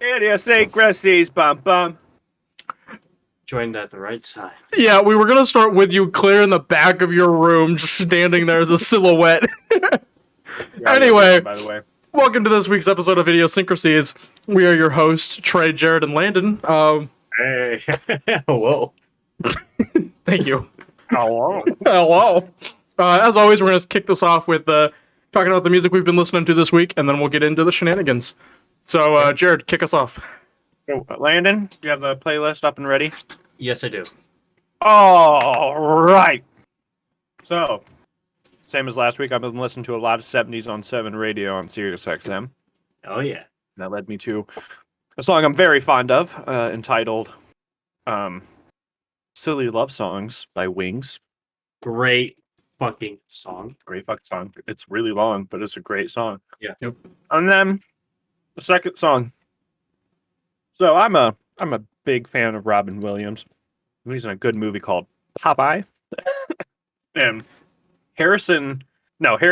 Idiosyncrasies, bum bum. Joined at the right time. Yeah, we were gonna start with you clearing the back of your room, just standing there as a silhouette. Anyway, by the way, welcome to this week's episode of Idiosyncrasies. We are your hosts, Trey, Jared, and Landon. hey, Whoa. Thank you. hello. Hello. As always, we're gonna kick this off with talking about the music we've been listening to this week, and then we'll get into the shenanigans. So, Jared, kick us off. Landon, do you have the playlist up and ready? Yes, I do. All right. So, same as last week, I've been listening to a lot of 70s on 7 radio on Sirius XM. Oh, yeah. That led me to a song I'm very fond of, entitled Silly Love Songs by Wings. Great fucking song. Great fucking song. It's really long, but it's a great song. Yeah. Yep. And then the second song. So I'm a big fan of Robin Williams. He's in a good movie called Popeye. And Harry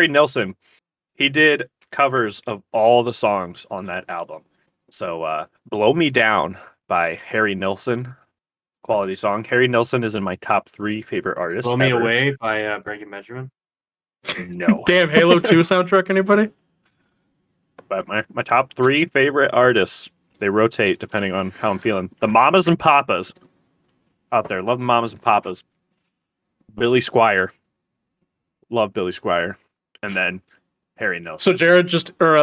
Nilsson, he did covers of all the songs on that album. So Blow Me Down by Harry Nilsson. Quality song. Harry Nilsson is in my top 3 favorite artists. Blow Me ever. Away by Breaking Benjamin. No. Damn, Halo 2 soundtrack, anybody? But my top 3 favorite artists, they rotate depending on how I'm feeling. The Mamas and Papas out there. Love the Mamas and Papas. Billy Squire. Love Billy Squire. And then Harry Nilsson. So Jared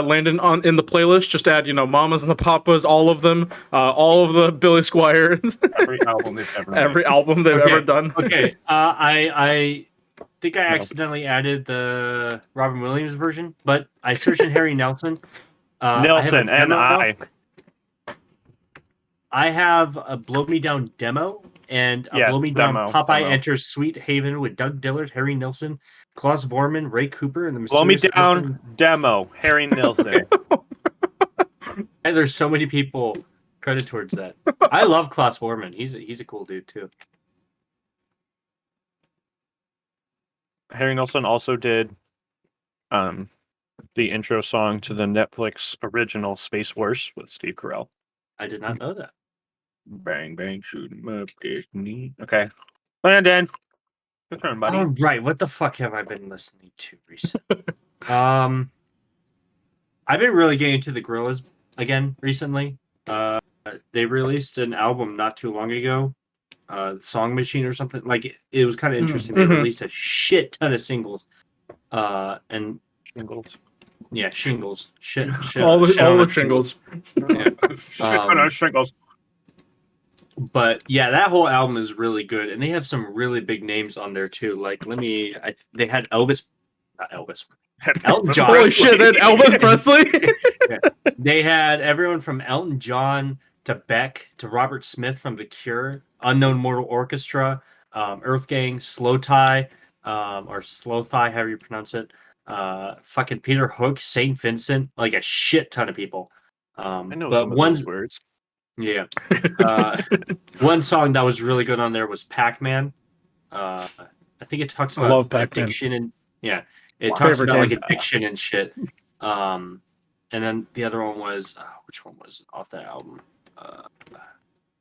Landon in the playlist, just add, Mamas and the Papas, all of them, all of the Billy Squires. Every album they've ever made. Every album they've ever done. Okay, I think I accidentally added the Robin Williams version, but I searched in Harry Nilsson. Nilsson, N-I. I have a Blow Me Down demo and a Blow Me Down Popeye Enters Sweet Haven with Doug Dillard, Harry Nilsson, Klaus Vorman, Ray Cooper, and the Blow Me Down demo, Harry Nilsson. And there's so many people credit towards that. I love Klaus Vorman. He's a cool dude too. Harry Nilsson also did the intro song to the Netflix original Space Force with Steve Carell. I did not know that. Bang, bang, shoot 'em up, Disney. Okay. Landon. Good turn, buddy. All right, what the fuck have I been listening to recently? I've been really getting into the Gorillaz again recently. They released an album not too long ago, Song Machine or something. Like it was kind of interesting. They released a shit ton of singles, and Shingles. Yeah, shingles. Shit. all the shingles. Yeah. Shingles. But yeah, that whole album is really good, and they have some really big names on there too. Like, they had Elton John. Holy shit, that Elvis Presley. Yeah. They had everyone from Elton John to Beck to Robert Smith from The Cure, Unknown Mortal Orchestra, Earth Gang, Slow Tie, or Slow Thigh, however you pronounce it. Fucking Peter Hook, Saint Vincent, like a shit ton of people. I know some of those words. Yeah. One song that was really good on there was Pac-Man. I think it talks about addiction and it talks about like addiction and shit. And then the other one was which one was off that album?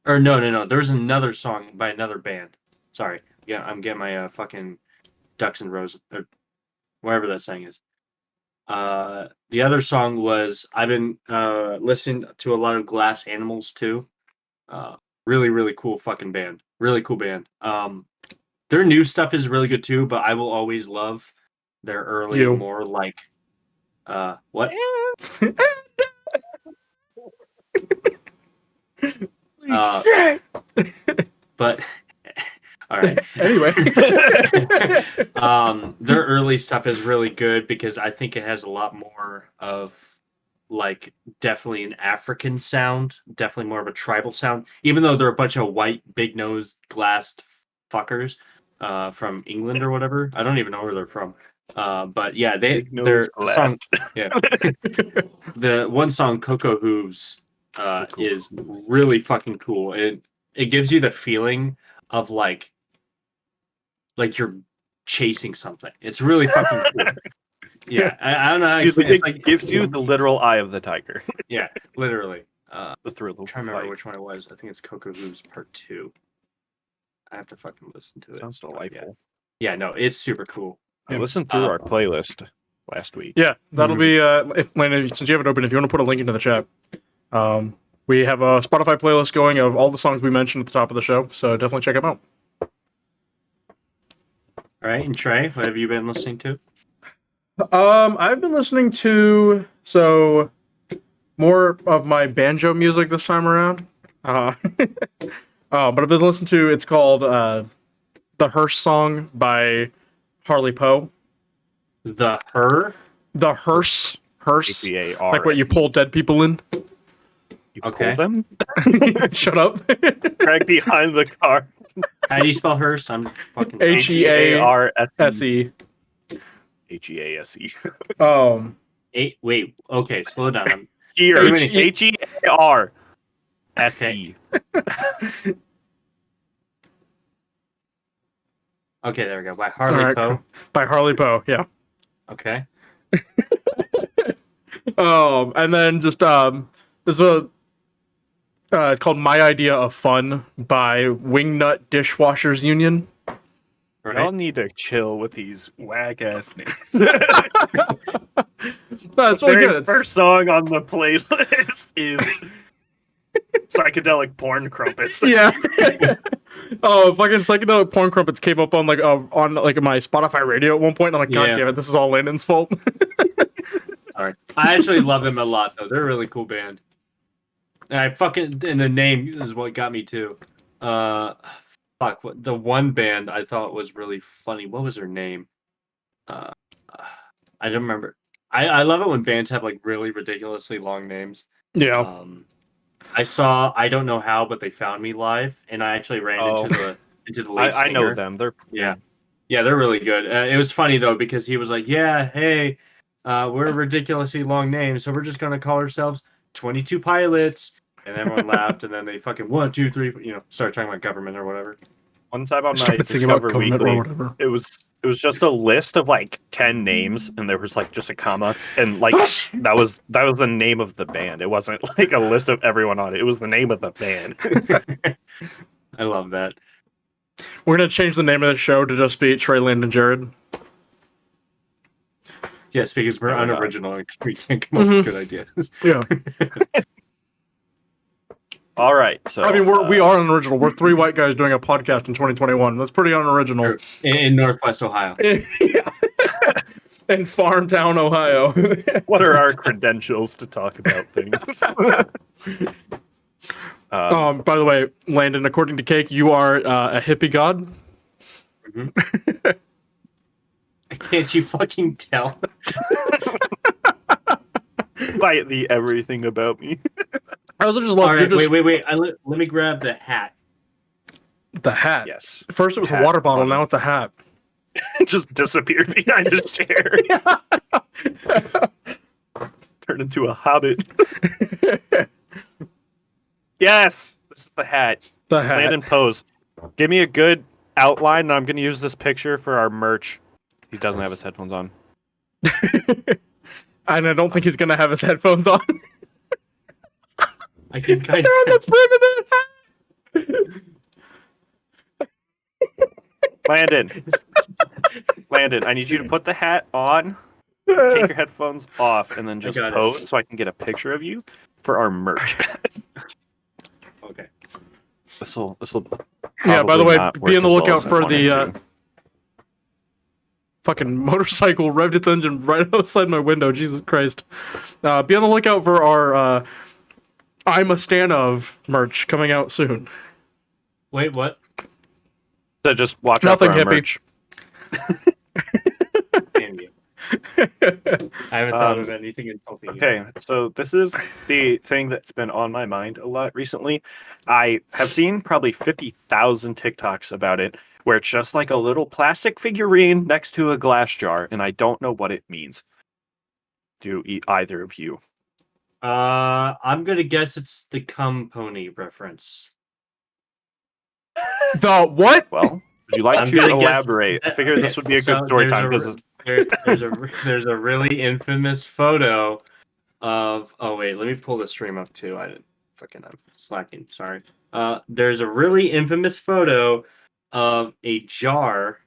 Or no. There's another song by another band. Sorry. Yeah, I'm getting my fucking ducks and roses or whatever that saying is. The other song was I've been listening to a lot of Glass Animals too. Really, really cool fucking band. Really cool band. Their new stuff is really good too, but I will always love their early more like what? But all right. Anyway. Their early stuff is really good because I think it has a lot more of like definitely an African sound, definitely more of a tribal sound, even though they're a bunch of white, big-nosed, glassed fuckers from England or whatever. I don't even know where they're from. But yeah, their song, the one song Cocoa Hooves is really fucking cool. It gives you the feeling of like you're chasing something. It's really fucking cool. Yeah, I don't know how to Excuse me, explain it gives you the literal eye of the tiger. Yeah, literally. The thrill of I'm the trying to remember fight. which one it was. I think it's Coco Hooves Part 2. I have to fucking listen to it. Sounds delightful. Yeah, no, it's super cool. I listened through our playlist last week. Yeah, that'll be if Landon, since you have it open, if you want to put a link into the chat. We have a Spotify playlist going of all the songs we mentioned at the top of the show, so definitely check them out. All right, and Trey, what have you been listening to? I've been listening to more of my banjo music this time around. But I've been listening to, it's called The Hearse Song by Harley Poe. The Hearse, H-E-A-R-S-E. like what you pull dead people in. You pull them? Shut up. Craig behind the car. How do you spell Hearse? I'm fucking H-E-A-R-S-E. H-E-A-S-E. Wait, okay, slow down. Here, H-E- H-E-A-R-S-E. Okay, there we go. By Harley Poe. By Harley Poe, yeah. Okay. And then just there's a it's called My Idea of Fun by Wingnut Dishwashers Union. Y'all need to chill with these whack ass names. No, it's really good. The first song on the playlist is Psychedelic Porn Crumpets. Yeah. Oh, fucking Psychedelic Porn Crumpets came up on my Spotify radio at one point, and I'm like, God damn it, this is all Landon's fault. All right. I actually love them a lot, though. They're a really cool band. And the name is what got me too. The one band I thought was really funny. What was their name? I don't remember. I love it when bands have like really ridiculously long names. Yeah. I saw I don't know how, but they found me live, and I actually ran into the lead singer. I know them. They're yeah, they're really good. It was funny though because he was like, "Yeah, hey, we're a ridiculously long name, so we're just gonna call ourselves 22 Pilots." And everyone laughed, and then they fucking 1, 2, 3, started talking about government or whatever. One time on my Discover Weekly, it was just a list of like 10 names, and there was like just a comma, and like that was the name of the band. It wasn't like a list of everyone on it. It was the name of the band. I love that. We're gonna change the name of the show to just be Trey, Landon, and Jared. Yes, because we're unoriginal and we can't come up with good ideas. Yeah. All right, so I mean, we are unoriginal. We're three white guys doing a podcast in 2021. That's pretty unoriginal. In Northwest Ohio. Yeah. In Farmtown, Ohio. What are our credentials to talk about things? By the way, Landon, according to Cake, you are a hippie god. Mm-hmm. Can't you fucking tell? By the everything about me. I also just love. All right, wait. Let me grab the hat. The hat. Yes. First it was a water bottle. Now it's a hat. It just disappeared behind his chair. Turned into a hobbit. Yes, this is the hat. The hat. Landon pose. Give me a good outline, and I'm going to use this picture for our merch. He doesn't have his headphones on. And I don't think he's going to have his headphones on. I can kind They're on the brim of the hat. Landon, I need you to put the hat on, take your headphones off, and then just pose so I can get a picture of you for our merch. Okay. This'll. Yeah. By the way, be on the lookout for the fucking motorcycle revved its engine right outside my window. Jesus Christ. Be on the lookout for our I'm a Stan of merch coming out soon. Wait, what? So just watch out for our hippie. merch. Damn you. I haven't thought of anything insulting. Okay, so this is the thing that's been on my mind a lot recently. I have seen probably 50,000 TikToks about it, where it's just like a little plastic figurine next to a glass jar, and I don't know what it means. Do either of you? I'm gonna guess it's the cum pony reference. The what? Well, would you like to elaborate? I figured this would be a good story time because there's a really infamous photo of. Oh wait, let me pull the stream up too. I'm slacking. Sorry. There's a really infamous photo of a jar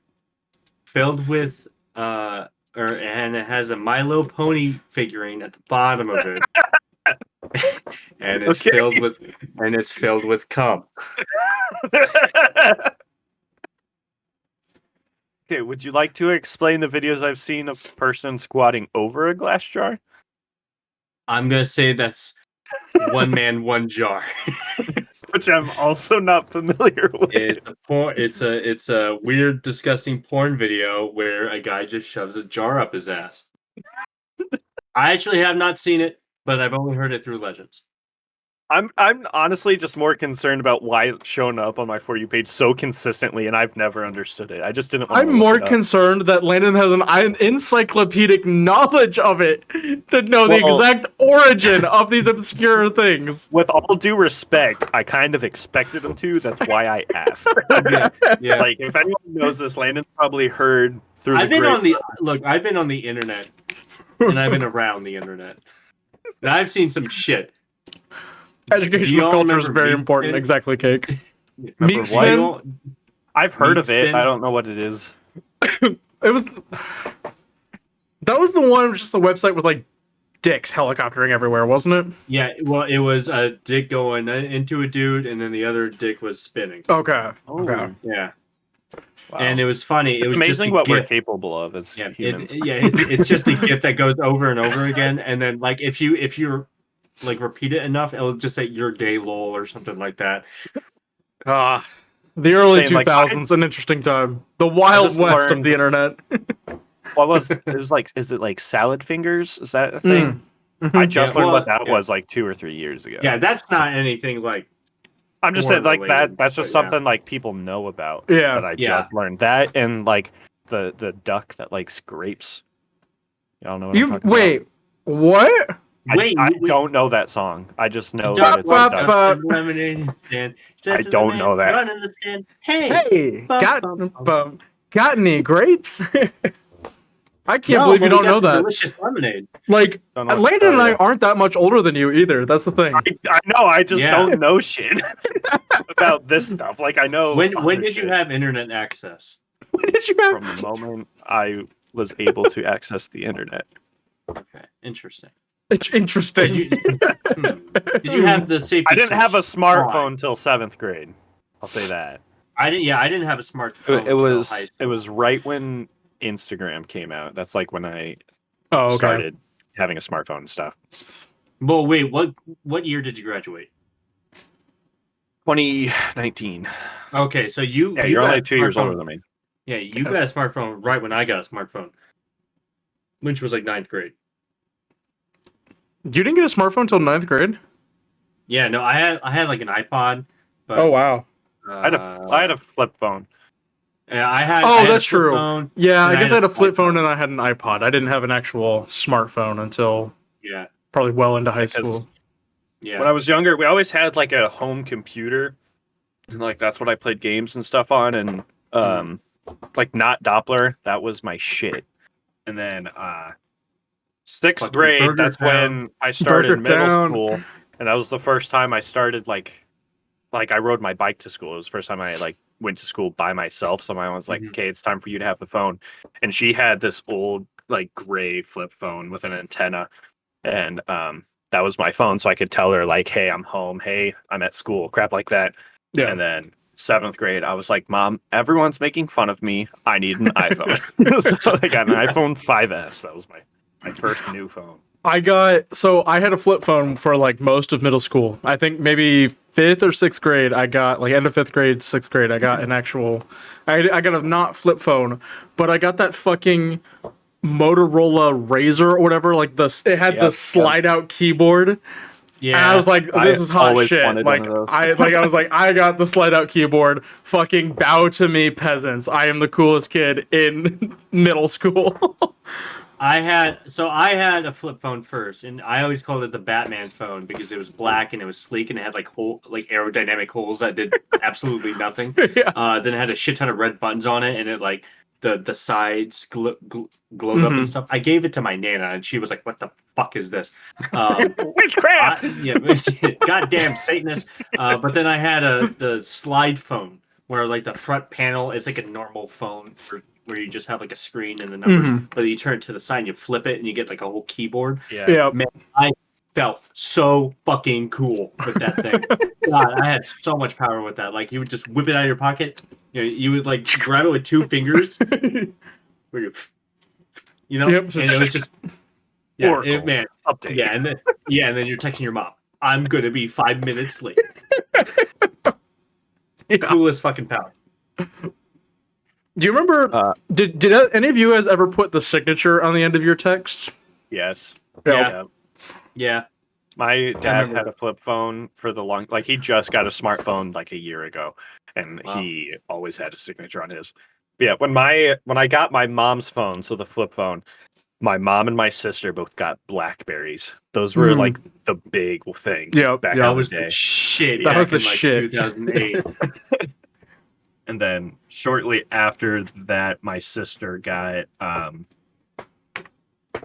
filled with and it has a Milo Pony figurine at the bottom of it, and it's filled with cum. Okay, would you like to explain the videos I've seen of a person squatting over a glass jar? I'm gonna say that's one man, one jar. Which I'm also not familiar with. It's a weird, disgusting porn video where a guy just shoves a jar up his ass. I actually have not seen it, but I've only heard it through legends. I'm honestly just more concerned about why it's shown up on my For You page so consistently, and I've never understood it. I just didn't. I'm more concerned that Landon has an encyclopedic knowledge of it to know the exact origin of these obscure things. With all due respect, I kind of expected him to. That's why I asked. Yeah. Like, if anyone knows this, Landon probably heard through. I've been on the internet, and I've been around the internet, and I've seen some shit. Educational culture is very important. Exactly, Cake. Meat spin? I've heard of it. I don't know what it is. That was the one. It was just the website with like dicks helicoptering everywhere, wasn't it? Yeah. Well, it was a dick going into a dude, and then the other dick was spinning. Okay. Okay. Yeah. Wow. And it was funny. It was amazing just what we're capable of as humans. It's just a GIF that goes over and over again, and then like if you're like repeat it enough, it'll just say "you're gay, lol" or something like that. The early 2000s, an interesting time. The wild west of the internet. What was it? Is it like salad fingers? Is that a thing? Mm-hmm. I just learned what that was like 2 or 3 years ago. Yeah, that's not anything like. I'm just saying like that. That's just something like people know about. Yeah, that I just learned that, and like the duck that likes grapes. Y'all know what I'm talking about? What? I don't know that song. I just know that it's a duck. Lemonade stand. I don't know that. Hey, got any grapes? I can't believe you don't know that. Delicious lemonade. Like, Landon and I aren't that much older than you either. That's the thing. I know. I just don't know shit about this stuff. Like, I know. When did you have internet access? When did you have? From the moment I was able to access the internet. Okay, interesting. It's interesting. Did you have the safety? I didn't have a smartphone until 7th grade. I'll say that. I didn't have a smartphone. It was right when Instagram came out. That's like when I started having a smartphone and stuff. Well, wait, what year did you graduate? 2019. Okay, so you're only 2 years older than me. Yeah, you got a smartphone right when I got a smartphone, which was like 9th grade. You didn't get a smartphone until 9th grade? Yeah, no, I had like an iPod. But, oh wow! I had a flip phone. Yeah, I had. That's true. Phone, yeah, I guess I had a flip phone and I had an iPod. I didn't have an actual smartphone until probably well into high school. Yeah, when I was younger, we always had like a home computer, and like that's what I played games and stuff on, and like not Doppler, that was my shit. And then 6th grade, that's when I started middle school, and that was the first time I started like I rode my bike to school. It was the first time I like went to school by myself. So my mom was like, "Okay, it's time for you to have the phone," and she had this old like gray flip phone with an antenna, and that was my phone, so I could tell her like, "Hey, I'm home. Hey, I'm at school." Crap like that. Yeah. And then 7th grade, I was like, "Mom, everyone's making fun of me. I need an iPhone." So I got an iPhone 5S. That was my first new phone. I had a flip phone for like most of middle school. I think maybe 5th or 6th grade, I got like end of 5th grade, 6th grade, I got an actual. I got a not flip phone, but I got that fucking Motorola Razr or whatever. Like it had the slide out keyboard. Yeah, and I was like, "This is hot shit." Like I was like, "I got the slide out keyboard. Fucking bow to me, peasants! I am the coolest kid in middle school." I had a flip phone first, and I always called it the Batman phone because it was black and it was sleek and it had like aerodynamic holes that did absolutely nothing. Yeah. Then it had a shit ton of red buttons on it, and it like the sides glowed up and stuff. I gave it to my Nana, and she was like, "What the fuck is this?" Witchcraft. Goddamn Satanist. But then I had the slide phone where like the front panel is like a normal phone where you just have like a screen and the numbers, but you turn it to the side, and you flip it, and you get like a whole keyboard. Yeah. Man, I felt so fucking cool with that thing. God, I had so much power with that. Like you would just whip it out of your pocket. You would like grab it with 2 fingers. Where and it was just man. Update. Yeah, and then you're texting your mom. I'm gonna be 5 minutes late. Coolest fucking power. Do you remember? Did any of you guys ever put the signature on the end of your texts? Yes. Yeah. My dad had a flip phone for the long. Like he just got a smartphone like a year ago, and he always had a signature on his. But yeah, when I got my mom's phone, so the flip phone, my mom and my sister both got Blackberries. Those were like the big thing. Back in the day. Shit. That was the like shit. 2008. And then shortly after that, my sister got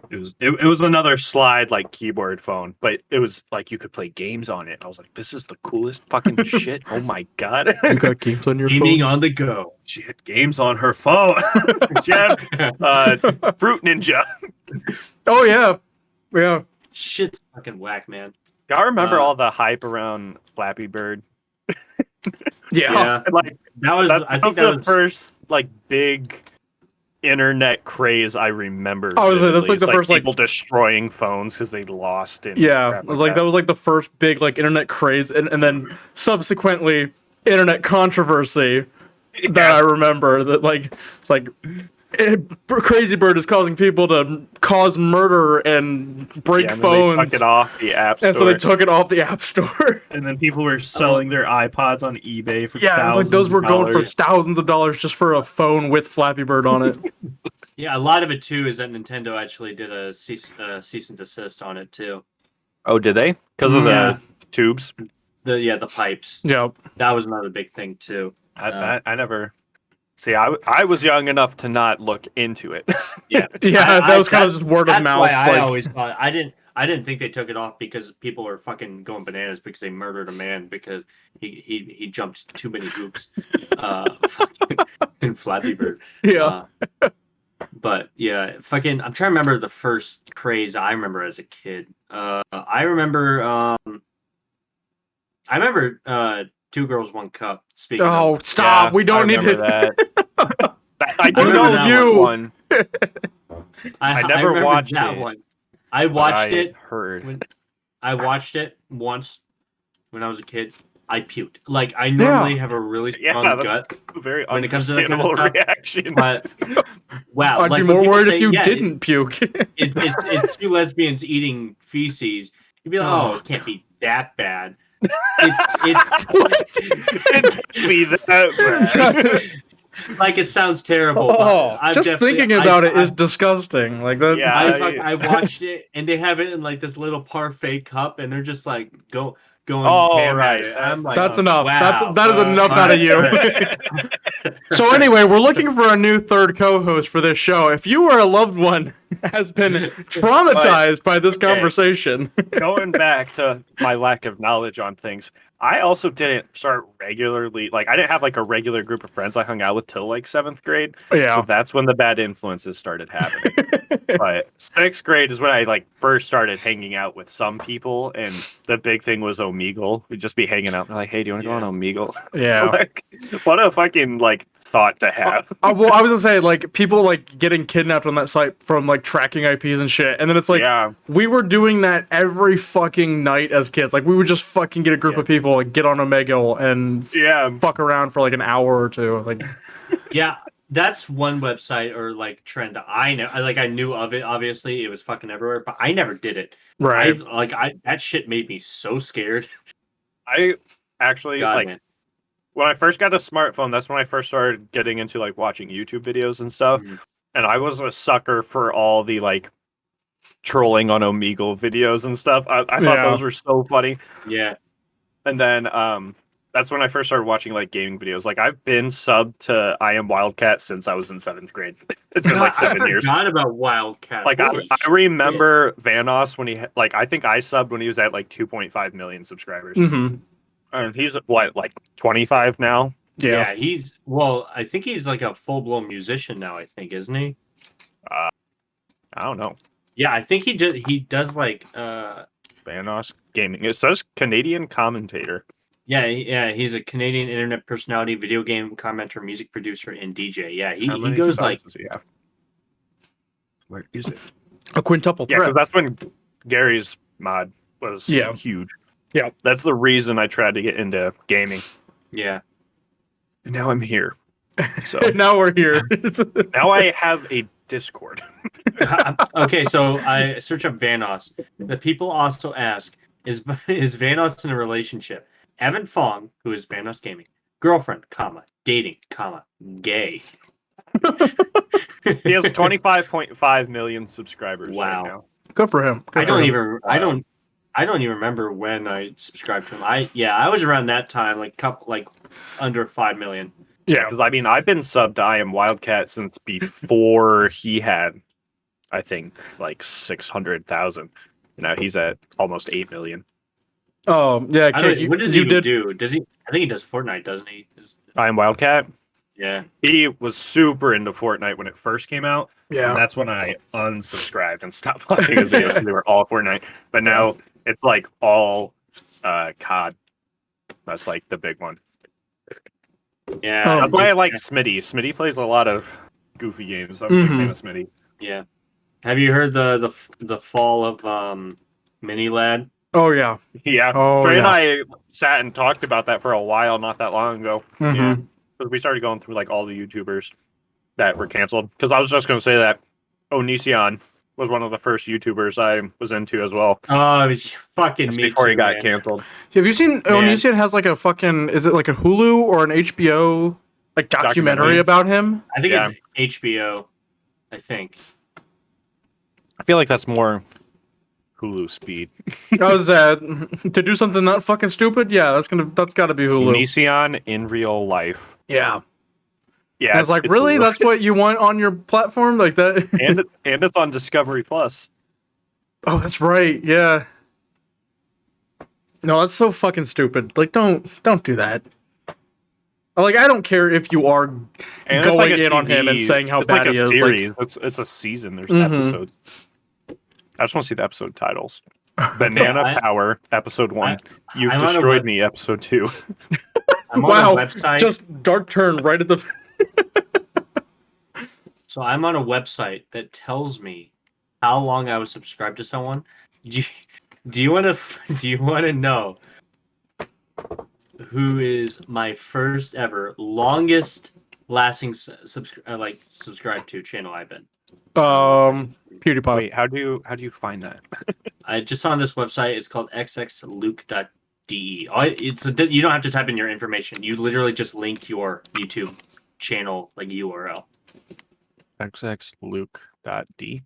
it was another slide like keyboard phone, but it was like you could play games on it. I was like, this is the coolest fucking shit. Oh my god. You got games on your Gaming phone? on the go. She had games on her phone. She had Fruit Ninja. Oh yeah. Yeah. Shit's fucking whack, man. Y'all remember all the hype around Flappy Bird? Yeah. And, like I think that was the first like big internet craze I remember. I was like, that's like the first people destroying phones because they lost it. Yeah, it was like that was like the first big like internet craze, and then subsequently internet controversy that I remember. That like it's like Crazy Bird is causing people to cause murder and break phones. They took it off the app store. And so they took it off the app store. And then people were selling their iPods on eBay for it was like those were going for thousands of dollars just for a phone with Flappy Bird on it. Yeah, a lot of it too is that Nintendo actually did a cease and desist on it too. Oh, did they? Because of the tubes? The pipes. Yeah, that was another big thing too. I never. See, I was young enough to not look into it. Yeah, that was kind of just word of mouth. Why I always thought I didn't think they took it off because people were fucking going bananas because they murdered a man because he jumped too many hoops in Flappy Bird. Yeah. But yeah, fucking I'm trying to remember the first craze I remember as a kid. I remember 2 Girls, 1 Cup. Speaking of, stop. We don't need this. I do know you. One. I never watched that it. One. I watched it. Heard. I watched it once when I was a kid. I puked. Like I normally have a really strong gut very when it comes to that kind of stuff. Reaction. But wow, I'd be more worried if you didn't puke. It's 2 lesbians eating feces. You'd be like, oh, it can't be that bad. It can't be that bad. Like it sounds terrible. Just thinking about it is disgusting. Like that. Yeah, I watched it, and they have it in like this little parfait cup, and they're just like going. Right. I'm like, that's enough. Wow, that is enough out of you. So anyway, we're looking for a new third co-host for this show. If you or a loved one has been traumatized by this conversation, going back to my lack of knowledge on things, I also didn't start regularly. Like I didn't have like a regular group of friends I hung out with till like 7th grade. Yeah. So that's when the bad influences started happening. But 6th grade is when I like first started hanging out with some people, and the big thing was Omegle. We'd just be hanging out. We're like, hey, do you want to go on Omegle? Yeah. Like, what a fucking like thought to have. Well, I was gonna say like people like getting kidnapped on that site from like tracking IPs and shit, and then it's like we were doing that every fucking night as kids. Like we would just fucking get a group of people and get on Omegle and fuck around for like an hour or two. Like that's one website or like trend that I know. I knew of it. Obviously, it was fucking everywhere, but I never did it. Right? That shit made me so scared. I actually man. When I first got a smartphone, that's when I first started getting into like watching YouTube videos and stuff. Mm-hmm. And I was a sucker for all the like trolling on Omegle videos and stuff. I thought those were so funny. Yeah. And then That's when I first started watching like gaming videos. Like I've been subbed to I Am Wildcat since I was in 7th grade. It's been like 7 years. I forgot about Wildcat. Like I remember Vanoss when I think I subbed when he was at like 2.5 million subscribers. Mm-hmm. And he's what, like 25 now? Yeah, I think he's like a full-blown musician now, I think, isn't he? I don't know. Yeah, I think he does like Vanoss Gaming. It says Canadian commentator. Yeah, he's a Canadian internet personality, video game commenter, music producer, and DJ. Yeah, he How many goes subs like. does he have? Where is it? A quintuple Yeah, threat. because that's when Gary's mod was huge. Yeah. That's the reason I tried to get into gaming. Yeah. And now I'm here. So now we're here. now I have a Discord. Okay, so I search up Vanoss. The people also ask, is Vanoss in a relationship? Evan Fong, who is Vanoss Gaming, girlfriend, dating, gay. He has 25.5 million subscribers right now. Good for him. I don't even remember when I subscribed to him. I was around that time, like under 5 million. Yeah, because I mean I've been subbed to I Am Wildcat since before he had, I think, like 600,000. Now he's at almost 8 million. Oh yeah, what does he do? Does he? I think he does Fortnite, doesn't he? I Am Wildcat. Yeah, he was super into Fortnite when it first came out. Yeah, and that's when I unsubscribed and stopped watching his videos because they were all Fortnite. But now it's like all COD. That's like the big one. Yeah, that's why I like Smitty. Smitty plays a lot of goofy games. I'm a big fan of Smitty. Yeah. Have you heard the fall of Mini Lad? Oh yeah. Yeah. Trey and I sat and talked about that for a while not that long ago. Mm-hmm. Yeah. Because we started going through like all the YouTubers that were canceled. Because I was just going to say that Onision was one of the first YouTubers I was into as well. Oh, fucking me before too, he got man. canceled. Have you seen Onision has like a fucking, is it like a Hulu or an HBO like documentary about him? I think it's HBO. I think. I feel like that's more Hulu speed. How's that? To do something not fucking stupid? Yeah, that's got to be Hulu. Onision in real life. Yeah. Yeah. And it's like, really? Hulu. That's what you want on your platform like that? and it's on Discovery Plus. Oh, that's right. Yeah. No, that's so fucking stupid. Like, don't do that. Like, I don't care if you are going like in on him and saying how bad he is. Series. Like, it's a season. There's episodes. I just want to see the episode titles. Banana Power, Episode 1. You've Destroyed Me, Episode 2. I'm on a website. Just dark turn right at the... So I'm on a website that tells me how long I was subscribed to someone. Do you want to know who is my first ever longest lasting subscribed to channel I've been? PewDiePie. Wait, how do you find that? I just on this website. It's called xxluke.de. You don't have to type in your information. You literally just link your YouTube channel like URL. xxluke.de.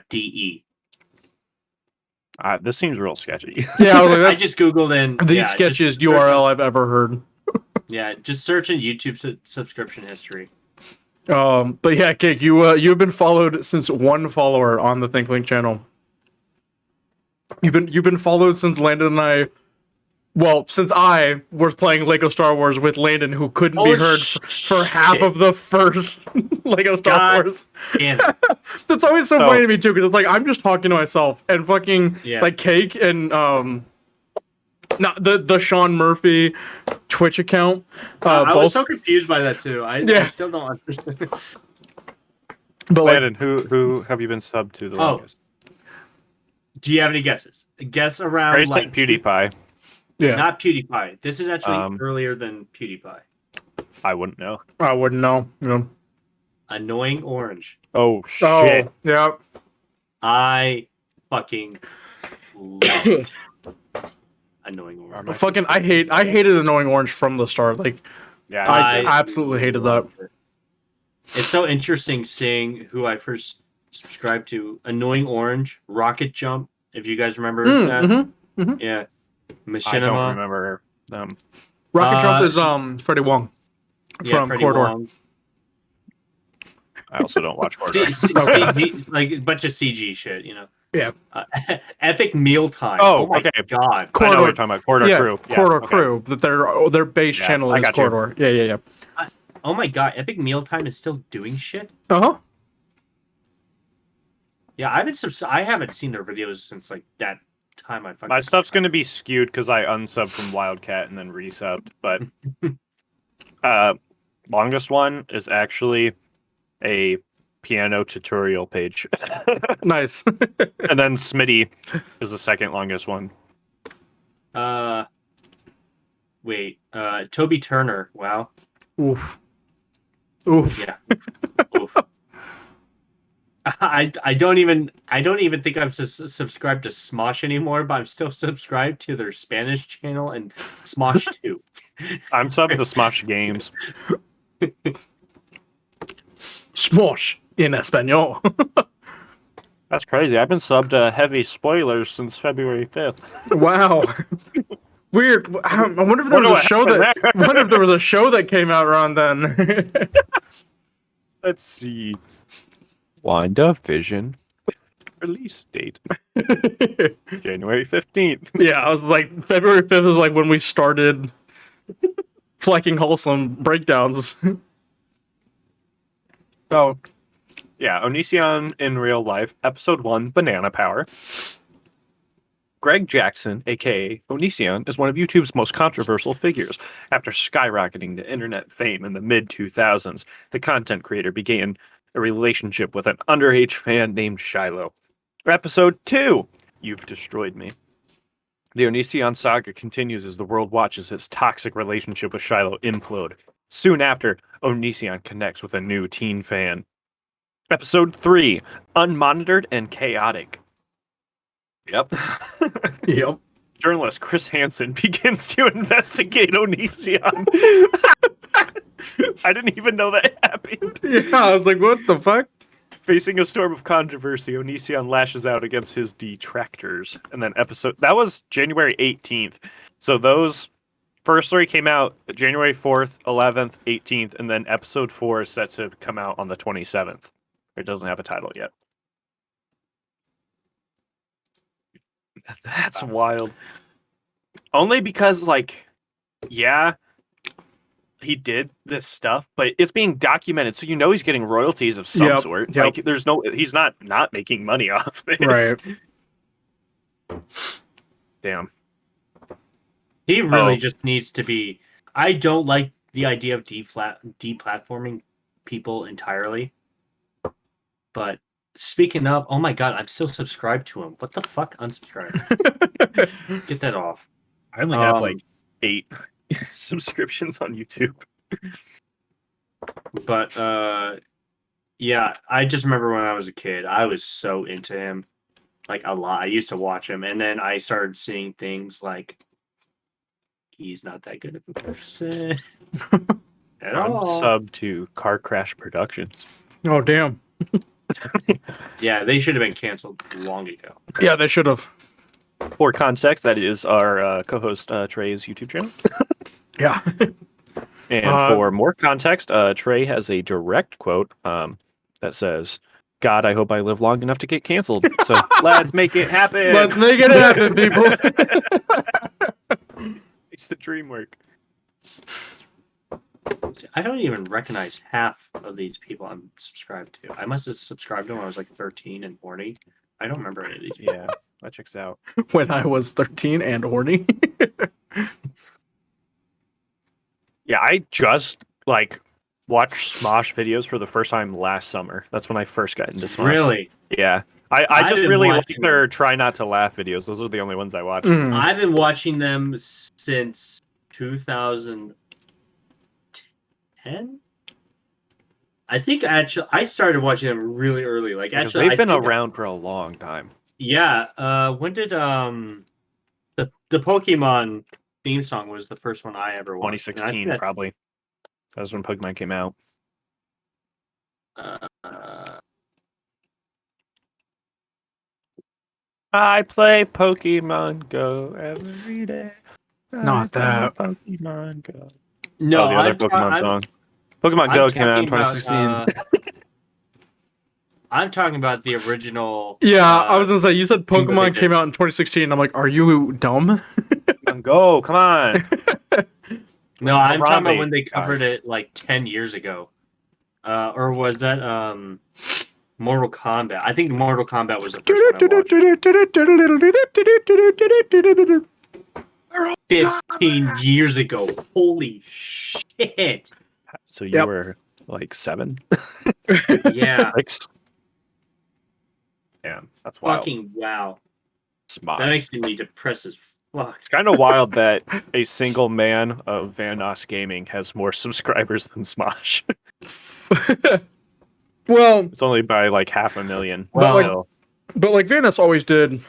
.de. This seems real sketchy. Yeah, I just googled and the sketchiest URL I've ever heard. Yeah, just search in YouTube subscription history. But yeah, Cake, you've been followed since one follower on the ThinkLink channel. You've been followed since Landon and I. Well, since I was playing Lego Star Wars with Landon, who couldn't be heard for half of the first Lego Star Wars. Damn. That's always so funny to me too, because it's like I'm just talking to myself and fucking like Cake and not the Sean Murphy Twitch account. I was so confused by that too. I still don't understand. But Landon, who have you been subbed to the longest? Do you have any guesses? Guess around. Praise like PewDiePie. Yeah, not PewDiePie. This is actually earlier than PewDiePie. I wouldn't know. I wouldn't know. Yeah. Annoying Orange. Oh shit! Oh, yeah. I fucking love it. Annoying Orange. Fucking, I hated Annoying Orange from the start. Like, yeah, I absolutely hated that. It's so interesting seeing who I first subscribed to. Annoying Orange, Rocket Jump. If you guys remember that, yeah. Machinima. I don't remember them. Rocket Jump is Freddie Wong from Freddie Corridor. Wong. I also don't watch Corridor. CG, like a bunch of CG shit, you know. Yeah. Epic Mealtime. Oh, my okay. god. I know what you're talking about. Corridor Crew. Corridor okay. Crew. That their base channel is Corridor. Yeah. Oh my god, Epic Mealtime is still doing shit? Uh-huh. Yeah, I haven't seen their videos since like that time I fucking My stuff's gonna be skewed because I unsubbed from Wildcat and then resubbed, but longest one is actually a piano tutorial page. Nice. And then Smitty is the second longest one. Wait, Toby Turner. Wow. Oof. Yeah. Oof. I don't even think I'm subscribed to Smosh anymore, but I'm still subscribed to their Spanish channel and Smosh 2. I'm subbed to Smosh Games. Smosh in Espanol. That's crazy. I've been subbed to Heavy Spoilers since February 5th. Wow. Weird. I wonder if there was a show that. I wonder if there was a show that came out around then. Let's see. WandaVision release date January 15th. Yeah, I was like February 5th is like when we started flecking wholesome breakdowns. So, yeah, Onision in real life, episode 1, Banana Power. Greg Jackson, aka Onision, is one of YouTube's most controversial figures. After skyrocketing to internet fame in the mid-2000s, the content creator began a relationship with an underage fan named Shiloh. Episode 2, You've Destroyed Me. The Onision saga continues as the world watches his toxic relationship with Shiloh implode. Soon after, Onision connects with a new teen fan. Episode 3, Unmonitored and Chaotic. Yep. Yep. Journalist Chris Hansen begins to investigate Onision. I didn't even know that happened. Yeah, I was like, what the fuck? Facing a storm of controversy, Onision lashes out against his detractors. And then that was January 18th. So those first 3 came out January 4th, 11th, 18th, and then episode 4 is set to come out on the 27th. It doesn't have a title yet. That's wild. Only because, like, yeah, he did this stuff, but it's being documented, so you know he's getting royalties of some sort. Yep. Like, he's not making money off this. Right. Damn. He really just needs to be. I don't like the idea of deplatforming people entirely. But speaking of, oh my god, I'm still subscribed to him. What the fuck? Unsubscribe. Get that off. I only have like 8 subscriptions on YouTube. But yeah, I just remember when I was a kid, I was so into him, like a lot. I used to watch him, and then I started seeing things like he's not that good of a person at I'm all. sub to Car Crash Productions. Oh, damn. Yeah, they should have been canceled long ago. Yeah, they should have. For context, that is our co-host Trey's YouTube channel. Yeah. And for more context, Trey has a direct quote that says, God, I hope I live long enough to get canceled. So let's make it happen. Let's make it happen, people. It's the dream work. I don't even recognize half of these people I'm subscribed to. I must have subscribed to them when I was like 13 and horny. I don't remember any of these people. Yeah, that checks out. When I was 13 and horny. Yeah, I just watched Smosh videos for the first time last summer. That's when I first got into Smosh. Really? Yeah. I just been really like watching their try not to laugh videos. Those are the only ones I watch. I've been watching them since 2010. I think actually I started watching them really early. Like Because actually, they've been around for a long time. Yeah. When did the Pokemon theme song was the first one I ever watched? 2016 probably. That was when Pokemon came out. I play Pokemon Go every day. Not that. Pokemon Go. No, the other Pokemon song. Pokemon Go came out in 2016. I'm talking about the original. Yeah, I was gonna say, you said thing that they Pokemon did. came out in 2016. I'm like, are you dumb? Pokemon Go, come on. No, I'm talking about Harambe. when they covered it like 10 years ago. Or was that Mortal Kombat? I think Mortal Kombat was the first one I watched. 15 years ago. Holy shit. So you Yep. were like 7? Yeah. 6? Yeah, that's wild. Fucking wow. Smosh. That makes me depressed as fuck. It's kind of wild that a single man of Vanoss Gaming has more subscribers than Smosh. Well, It's only by like 500,000. Well, Still. but like Vanoss always did.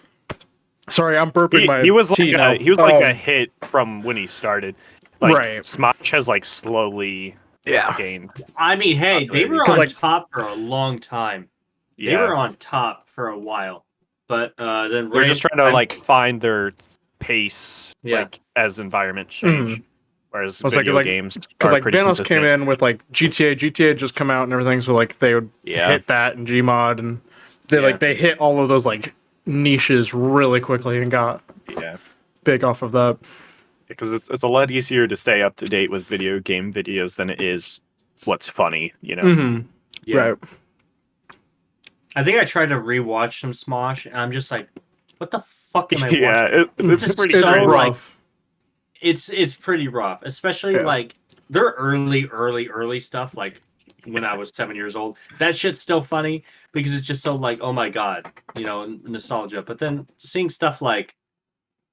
Sorry, I'm burping my He was like tea now. a hit from when he started. Like, Right. Smosh has like slowly gained. I mean, hey, they were Because, on like- top for a long time. They Yeah, were on top for a while. But then they're just trying to like find their pace, Yeah. like as environments change. Whereas I was like- video like- games Because are like pretty Vanoss consistent. came in with like GTA had just come out and everything, so like they would hit that and Gmod, and they hit all of those like niches really quickly and got big off of that. Because it's a lot easier to stay up to date with video game videos than it is what's funny, you know. Mm-hmm. Yeah. Right. I think I tried to rewatch some Smosh, and I'm just like, what the fuck am I watching? Yeah, it's It's pretty so crazy. rough. It's pretty rough, especially like their early stuff, like when I was 7 years old. That shit's still funny because it's just so like, oh my god, nostalgia. But then seeing stuff like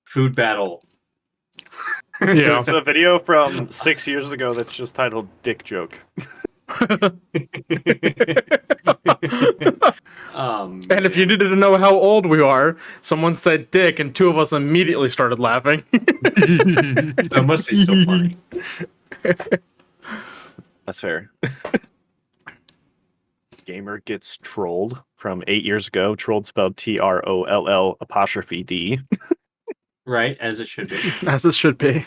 Food Battle. Yeah. It's a video from 6 years ago that's just titled "Dick Joke." And if you needed to know how old we are, someone said dick, and 2 of us immediately started laughing. That must be so funny. That's fair. Gamer gets trolled from 8 years ago. Trolled spelled TROLL''D. Right, as it should be. As it should be.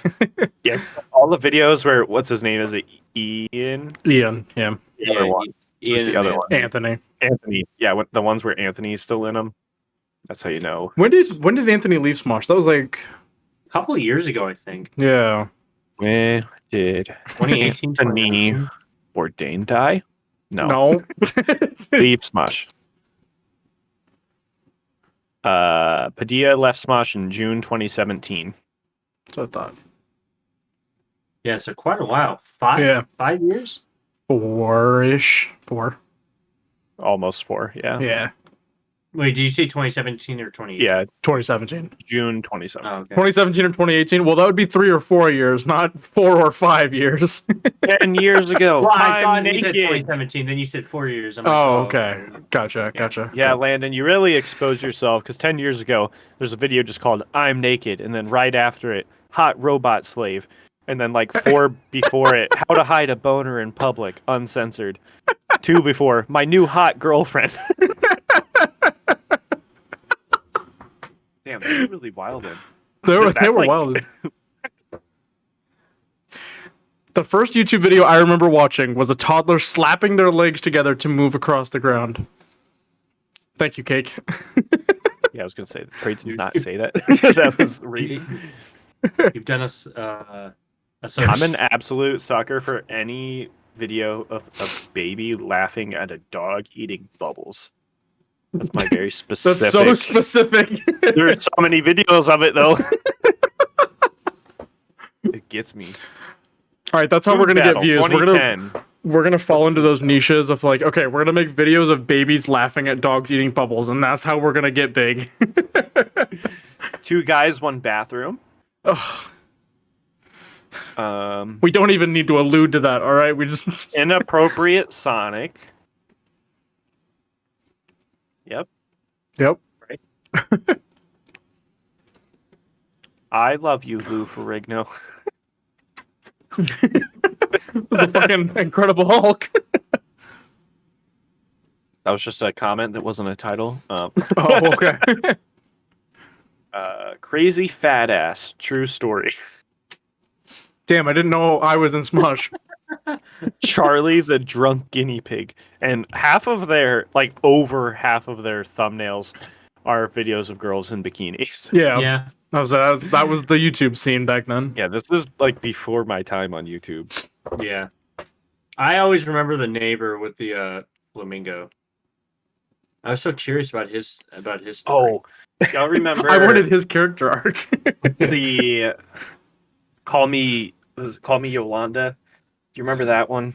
Yeah, all the videos where what's his name? Is it Ian? Ian, yeah. The other one. Who's the other one? Anthony. Anthony. Yeah, the ones where Anthony's still in them. That's how you know. When did Anthony leave Smosh? That was like A couple of years ago, I think. yeah. When did 2018, Anthony 2019. Bourdain die? No. No. Leave Smosh. Padilla left Smosh in June 2017. That's what I thought. Yeah, so quite a while. 5 years? 4-ish. 4. Almost 4, yeah. Yeah. Wait, did you say 2017 or 2018? Yeah, 2017. June 2017. Oh, okay. 2017 or 2018. Well, that would be 3 or 4 years, not 4 or 5 years. 10 years ago. Well, I I'm thought you said naked. 2017, then you said 4 years. I'm like, Oh, okay. Gotcha. Yeah, Landon, you really exposed yourself because 10 years ago, there's a video just called I'm Naked, and then right after it, Hot Robot Slave. And then like 4 before it, How to Hide a Boner in Public, uncensored. 2 before, My New Hot Girlfriend. Damn, they're really wild in. They were like- wild. The first YouTube video I remember watching was a toddler slapping their legs together to move across the ground. Thank you, Cake. Yeah, I was going to say, the trade did not say that. That was reading. You've done us a I'm service. an absolute sucker for any video of a baby laughing at a dog eating bubbles. That's my very specific. That's so specific. There's so many videos of it though. It gets me. All right, that's how we're gonna get views. 2010. We're gonna fall into those niches of like, okay, we're gonna make videos of babies laughing at dogs eating bubbles, and that's how we're gonna get big. 2 guys, 1 bathroom. Ugh, Um, we don't even need to allude to that. All right, we just inappropriate Sonic. Yep. Yep. I love you, Lou Ferrigno. This is a fucking Incredible Hulk. That was just a comment that wasn't a title. Oh, okay. Crazy fat ass. True story. Damn, I didn't know I was in Smush. Charlie the drunk guinea pig, and over half of their thumbnails are videos of girls in bikinis. Yeah. Yeah. That was the YouTube scene back then. Yeah, this is like before my time on YouTube. Yeah. I always remember the neighbor with the flamingo. I was so curious about his story. Oh, y'all remember? I wanted his character arc. the Call Me Yolanda. Do you remember that one?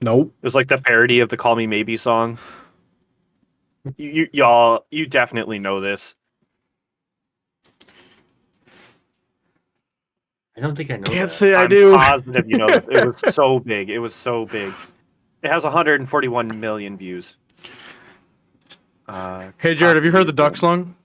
Nope. It was like the parody of the Call Me Maybe song. Y'all, you definitely know this. I don't think I know. Can't that. say I I'm do. positive you know this. It was so big. It was so big. It has 141 million views. Hey Jared, have you heard the Duck song?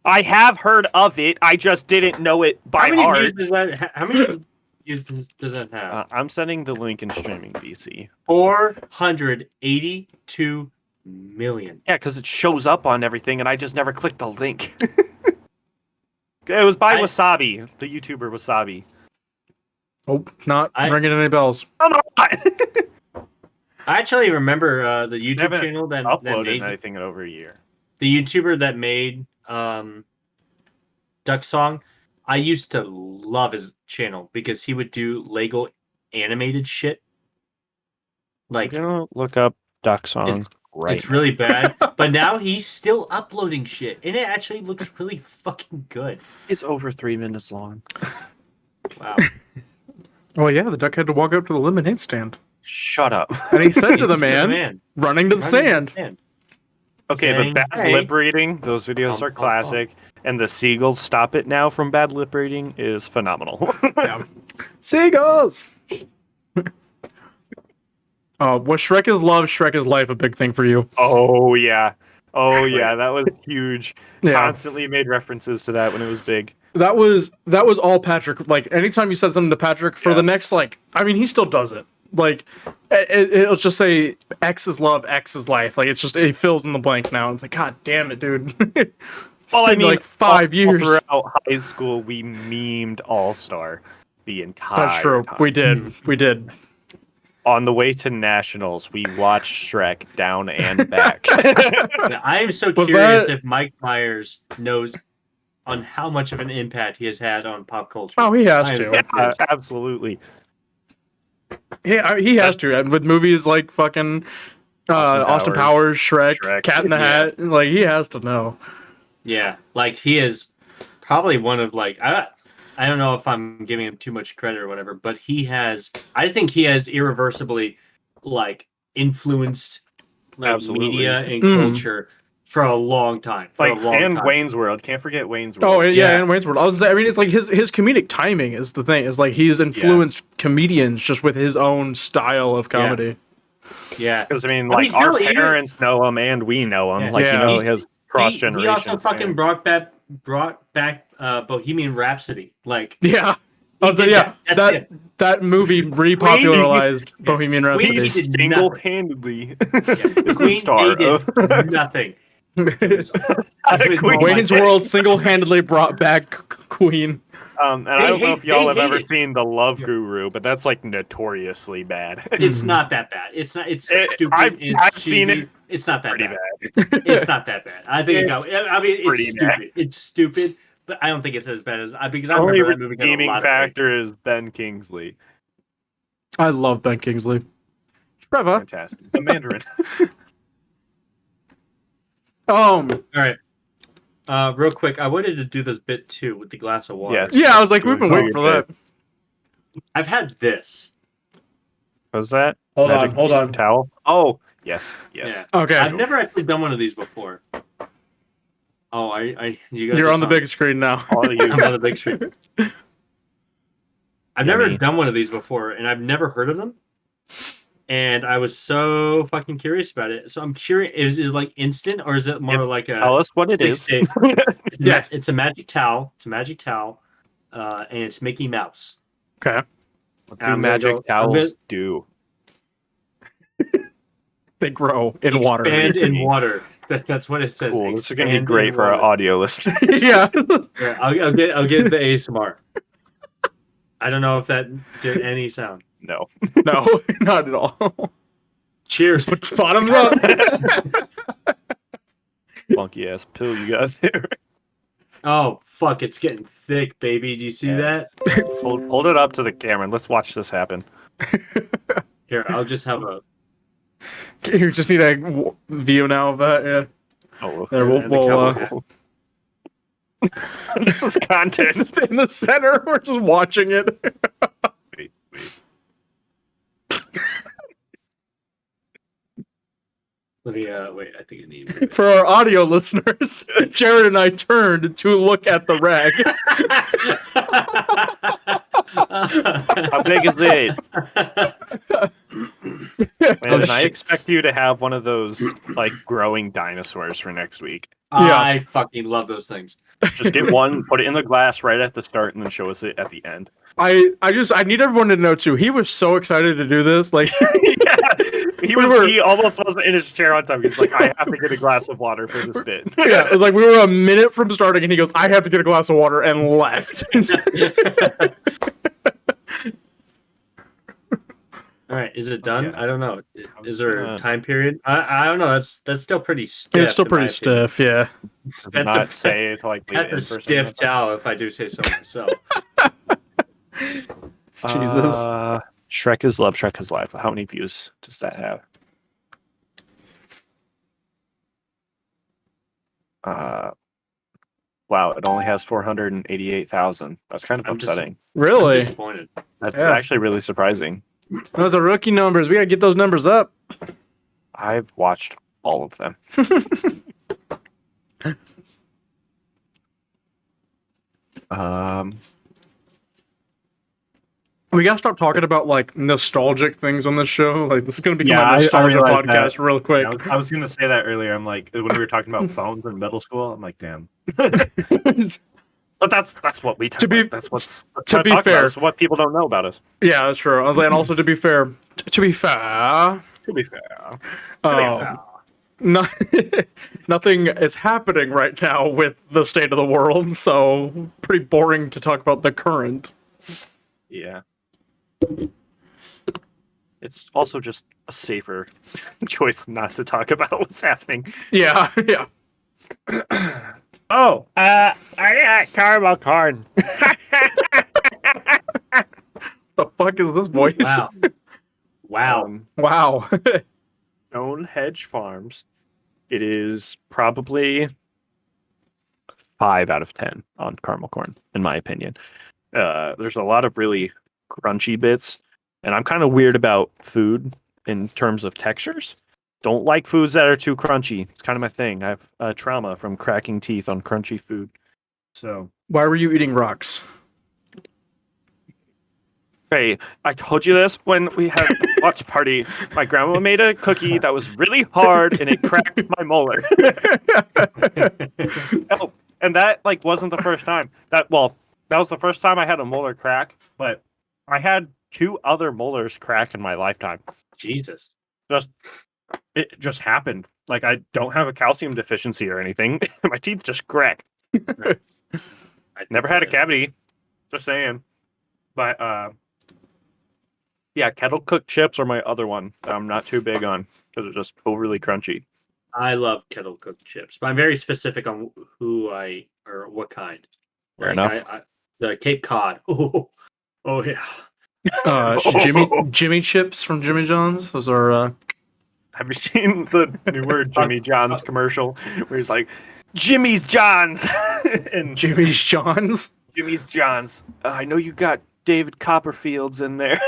I have heard of it. I just didn't know it by How many heart. views does that? How many views does that have? I'm sending the link in streaming VC. 482 million. Yeah, because it shows up on everything, and I just never clicked the link. It was by Wasabi, the YouTuber Wasabi. Oh, not ringing any bells. Come on! I actually remember the YouTube channel that uploaded made anything in over a year. the YouTuber that made Duck Song. I used to love his channel because he would do Lego animated shit. Like, I'm gonna look up Duck Song. It's really bad, but now he's still uploading shit, and it actually looks really fucking good. It's over 3 minutes long. Wow. Oh yeah, the duck had to walk up to the lemonade stand. Shut up. And he said to the man, running to the sand. Okay, saying, but bad lip reading, those videos are classic. And the Seagulls Stop It Now from bad lip reading is phenomenal. Yeah. Seagulls! Was Shrek is Love, Shrek is Life a big thing for you? Oh, yeah. Oh, yeah. That was huge. Yeah. Constantly made references to that when it was big. That was all Patrick. Like, anytime you said something to Patrick for the next, like, I mean, he still does it. Like, it'll just say X is love, X is life. Like, it's just, it fills in the blank now. It's like, God damn it, dude. It's been like 5 years. Throughout high school, we memed All-Star the entire That's true. time. We did. On the way to nationals, we watched Shrek down and back. I am so curious if Mike Myers knows on how much of an impact he has had on pop culture. Oh, he has to. Yeah, absolutely. Yeah, he has to. And with movies like fucking Austin Powers, Shrek, Cat in the Hat, like, he has to know. Yeah, like, he is probably one of, like, I don't know if I'm giving him too much credit or whatever, but I think he has irreversibly, like, influenced media and culture for a long time. Wayne's World. Can't forget Wayne's World. Oh, yeah, and Wayne's World. I was gonna say, I mean, it's like his comedic timing is the thing. It's like he's influenced comedians just with his own style of comedy. Yeah. Because, I mean, our parents know him and we know him. Yeah. Like, he has cross-generation. He also fucking brought back Bohemian Rhapsody. Like, yeah. That movie repopularized Bohemian Rhapsody. Queen single-handedly is the star of nothing. Wayne's World single-handedly brought back Queen. And I don't know if y'all have ever seen The Love Guru, but that's like notoriously bad. It's not that bad. It's stupid. I've seen it. It's not that bad. It's not that bad. I think it's stupid. Bad. It's stupid, but I don't think it's as bad as because I remember that movie. Redeeming factor is Ben Kingsley. I love Ben Kingsley. Trevor. Fantastic. The Mandarin. All right. Real quick, I wanted to do this bit too with the glass of water. Yes. Yeah, I was like, we've been waiting for that. I've had this. What's that? Hold on. Towel? Oh, yes. Yeah. Okay. I've never actually done one of these before. Oh, You're on the big screen now. I'm on the big screen. I've never done one of these before, and I've never heard of them. And I was so fucking curious about it. So I'm curious, is it like instant or is it more like a... Tell us what it is. It's a magic towel. It's a magic towel. And it's Mickey Mouse. Okay. What do magic towels do? They grow in water. Expand in water. That's what it says. Cool. This is going to be great for our audio listeners. Yeah. I'll get the ASMR. I don't know if that did any sound. No. No, not at all. Cheers. Bottoms up. Funky ass pill you got there. Oh, fuck. It's getting thick, baby. Do you see that? Hold it up to the camera and let's watch this happen. Here, I'll just have a... You just need a view now of that, yeah. Oh, There, we'll this is content. just in the center. We're just watching it. Wait. Let me, wait, I think I need... For our audio listeners, Jared and I turned to look at the rag. How big is it? Man, I expect you to have one of those like growing dinosaurs for next week. I fucking love those things. Just get one, put it in the glass right at the start, and then show us it at the end. I need everyone to know too. He was so excited to do this. Like, Yeah, he almost wasn't in his chair on time. He's like, I have to get a glass of water for this bit. yeah, it was like we were a minute from starting, and he goes, "I have to get a glass of water," and left. All right, is it done? Yeah. I don't know. Is there gonna- a time period? I don't know. That's still pretty stiff. It's still in my pretty opinion. stiff, yeah. Does it not say to like leave it That's in a for stiff something? towel, if I do say so myself. Jesus. Shrek is love, Shrek is life. How many views does that have? Wow, it only has 488,000. That's kind of I'm just- upsetting. I'm Really? disappointed. That's Yeah. actually really surprising. Those are rookie numbers. We gotta get those numbers up. I've watched all of them. We gotta stop talking about like nostalgic things on this show. Like, this is gonna become Yeah, I a nostalgia realized podcast real quick. I was going to say that earlier. I'm like, when we were talking about phones in middle school, I'm like, damn. But that's what we talk To be- about. That's what's to be talk about. fair- It's what people don't know about us. Yeah, that's true. I was like, and also to be fair, To be fair. no, nothing is happening right now with the state of the world, so pretty boring to talk about the current. Yeah. It's also just a safer choice not to talk about what's happening. Yeah, yeah. Oh, I got caramel corn. The fuck is this voice? Wow. Wow. Wow. Stone Hedge Farms. It is probably 5 out of 10 on caramel corn, in my opinion. There's a lot of really crunchy bits, and I'm kind of weird about food in terms of textures. Don't like foods that are too crunchy. It's kind of my thing. I have trauma from cracking teeth on crunchy food. So, Why were you eating rocks? hey, I told you this when we had the watch party. My grandma made a cookie that was really hard, and it cracked my molar. Oh, and that like wasn't the first time. That was the first time I had a molar crack, but I had 2 other molars crack in my lifetime. Jesus. It just happened. Like, I don't have a calcium deficiency or anything. My teeth just crack. I Never had a cavity. Just saying. But yeah, kettle cooked chips are my other one that I'm not too big on because they're just overly crunchy. I love kettle cooked chips, but I'm very specific on or what kind. Fair enough. The Cape Cod. Oh yeah. Jimmy chips from Jimmy John's. Those are Have you seen the newer Jimmy John's commercial where he's like, Jimmy's John's and Jimmy's John's. Jimmy's John's. I know you got David Copperfield's in there.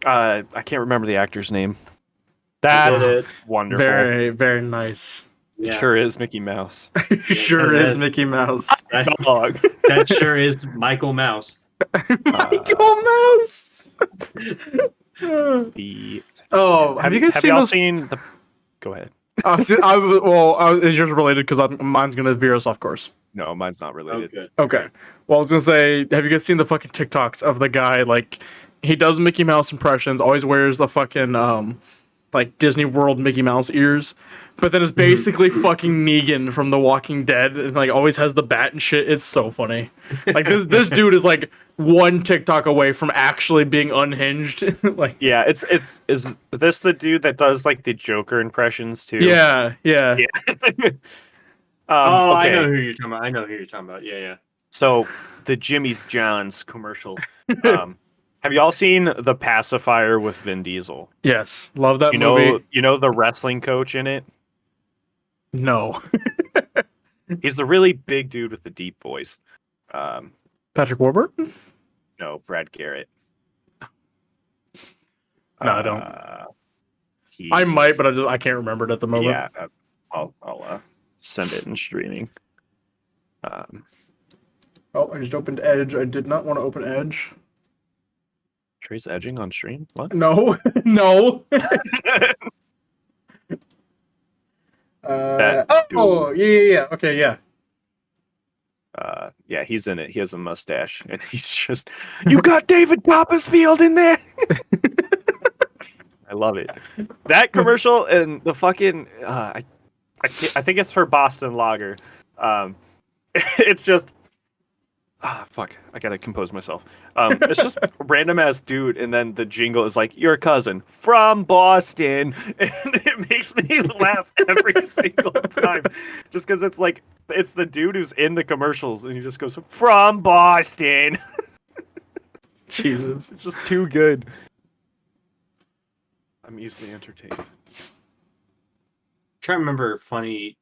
I can't remember the actor's name. That's It. wonderful. Very, very nice. It Yeah. sure is Mickey Mouse. Sure Yeah, is Mickey Mouse. Dog. That sure is Michael Mouse. Michael Mouse. The Oh, have you guys have seen y'all those? seen the... Go ahead. Is yours related? Because mine's gonna veer us off course. No, mine's not related. Okay. Okay. Well, I was gonna say, have you guys seen the fucking TikToks of the guy? Like, he does Mickey Mouse impressions. Always wears the fucking like Disney World Mickey Mouse ears. but then is basically fucking Negan from The Walking Dead, and like always has the bat and shit. It's so funny. Like this dude is like one TikTok away from actually being unhinged. Like, yeah, is this the dude that does like the Joker impressions too? yeah. I Okay. know who you're talking about. Yeah. So the Jimmy's John's commercial. Have y'all seen The Pacifier with Vin Diesel? Yes, love that movie. You know the wrestling coach in it? No, He's the really big dude with the deep voice. Patrick Warburton. No, Brad Garrett. No, I don't. I might, but I can't remember it at the moment. Yeah, I'll send it in streaming. Oh, I just opened Edge. I did not want to open Edge. Trey's edging on stream? What? No, no. Yeah. Okay, yeah. Yeah, he's in it. He has a mustache, and he's just, you got David Copperfield in there. I love it. That commercial and the fucking, I think it's for Boston Lager. It's just, fuck, I gotta compose myself. It's just random ass dude, and then the jingle is like, your cousin from Boston, and it makes me laugh every single time, just because it's like, it's the dude who's in the commercials, and he just goes, from Boston. Jesus. It's just too good. I'm easily entertained. Trying to remember funny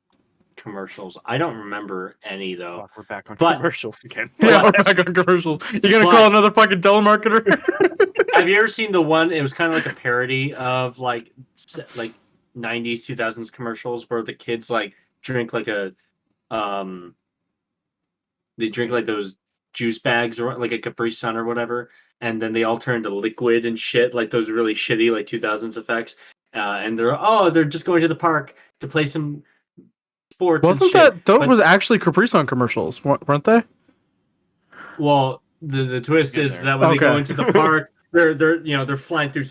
commercials. I don't remember any though. Fuck, we're back on But- commercials again. Yeah, we're back on commercials. You gonna call another fucking telemarketer? Have you ever seen the one? It was kind of like a parody of like 90s 2000s commercials where the kids like drink like a they drink like those juice bags or like a Capri Sun or whatever, and then they all turn to liquid and shit, like those really shitty like 2000s effects. And they're just going to the park to play some sports. Wasn't that those was actually Capri Sun commercials, weren't they? Well, the twist is that when they go into the park, they're flying through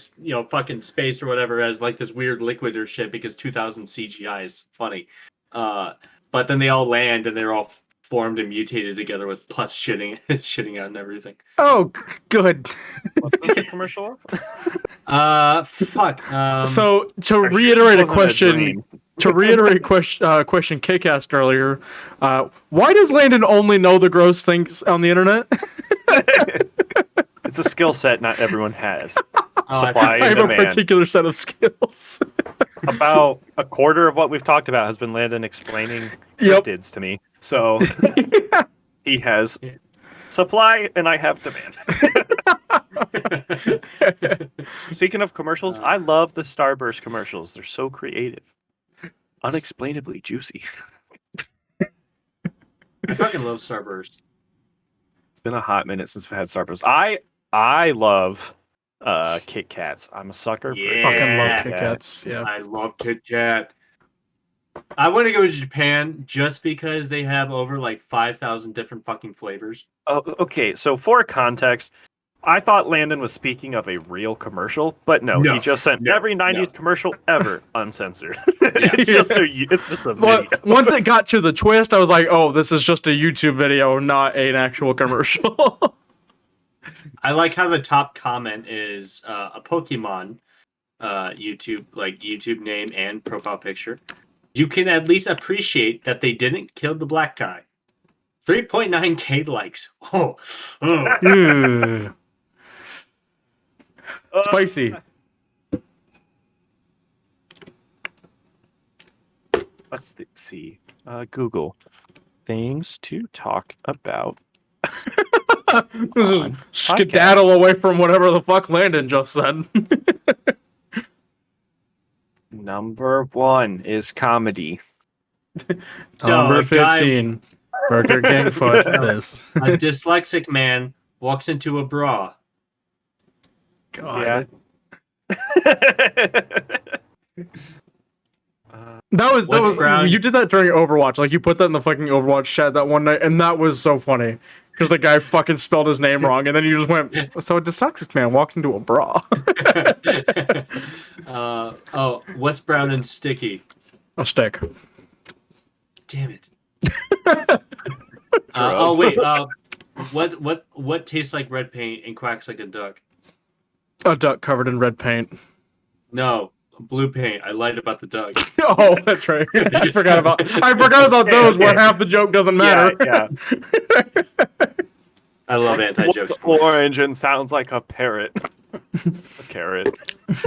fucking space or whatever as like this weird liquid or shit because 2000 CGI is funny. But then they all land and they're all formed and mutated together with pus shitting out and everything. Oh, good. What's the commercial? Fuck. So to reiterate a question, question Kik asked earlier, why does Landon only know the gross things on the internet? It's a skill set not everyone has. Supply I and have a demand. particular set of skills. About a quarter of what we've talked about has been Landon explaining cryptids to me. So he has supply and I have demand. Speaking of commercials, I love the Starburst commercials. They're so creative. Unexplainably juicy. I fucking love Starburst. It's been a hot minute since we've had Starburst. I love Kit Kats. I'm a sucker for Fucking love Kit Kats. Yeah. I love Kit Kat. I want to go to Japan just because they have over like 5,000 different fucking flavors. Oh, okay, so for context, I thought Landon was speaking of a real commercial, but no, he just sent every 90s commercial ever uncensored. It's just a video. Once it got to the twist, I was like, oh, this is just a YouTube video, not an actual commercial. I like how the top comment is a Pokemon YouTube name and profile picture. You can at least appreciate that they didn't kill the black guy. 3.9K likes. Spicy. Let's see. Google things to talk about. This is skedaddle away from whatever the fuck Landon just said. Number 1 is comedy. Number 15. Burger King foot. This. A dyslexic man walks into a bra. God. Yeah. That was Brown? you did that during Overwatch. Like you put that in the fucking Overwatch chat that one night, and that was so funny because the guy fucking spelled his name wrong, and then you just went, "So a dyslexic man walks into a bra." What's brown and sticky? A steak. Damn it. Oh wait. What tastes like red paint and quacks like a duck? A duck covered in red paint. No, blue paint. I lied about the duck. Oh, that's right. I forgot about those where half the joke doesn't matter. Yeah. I love anti-jokes. What's orange and sounds like a parrot. A carrot. That's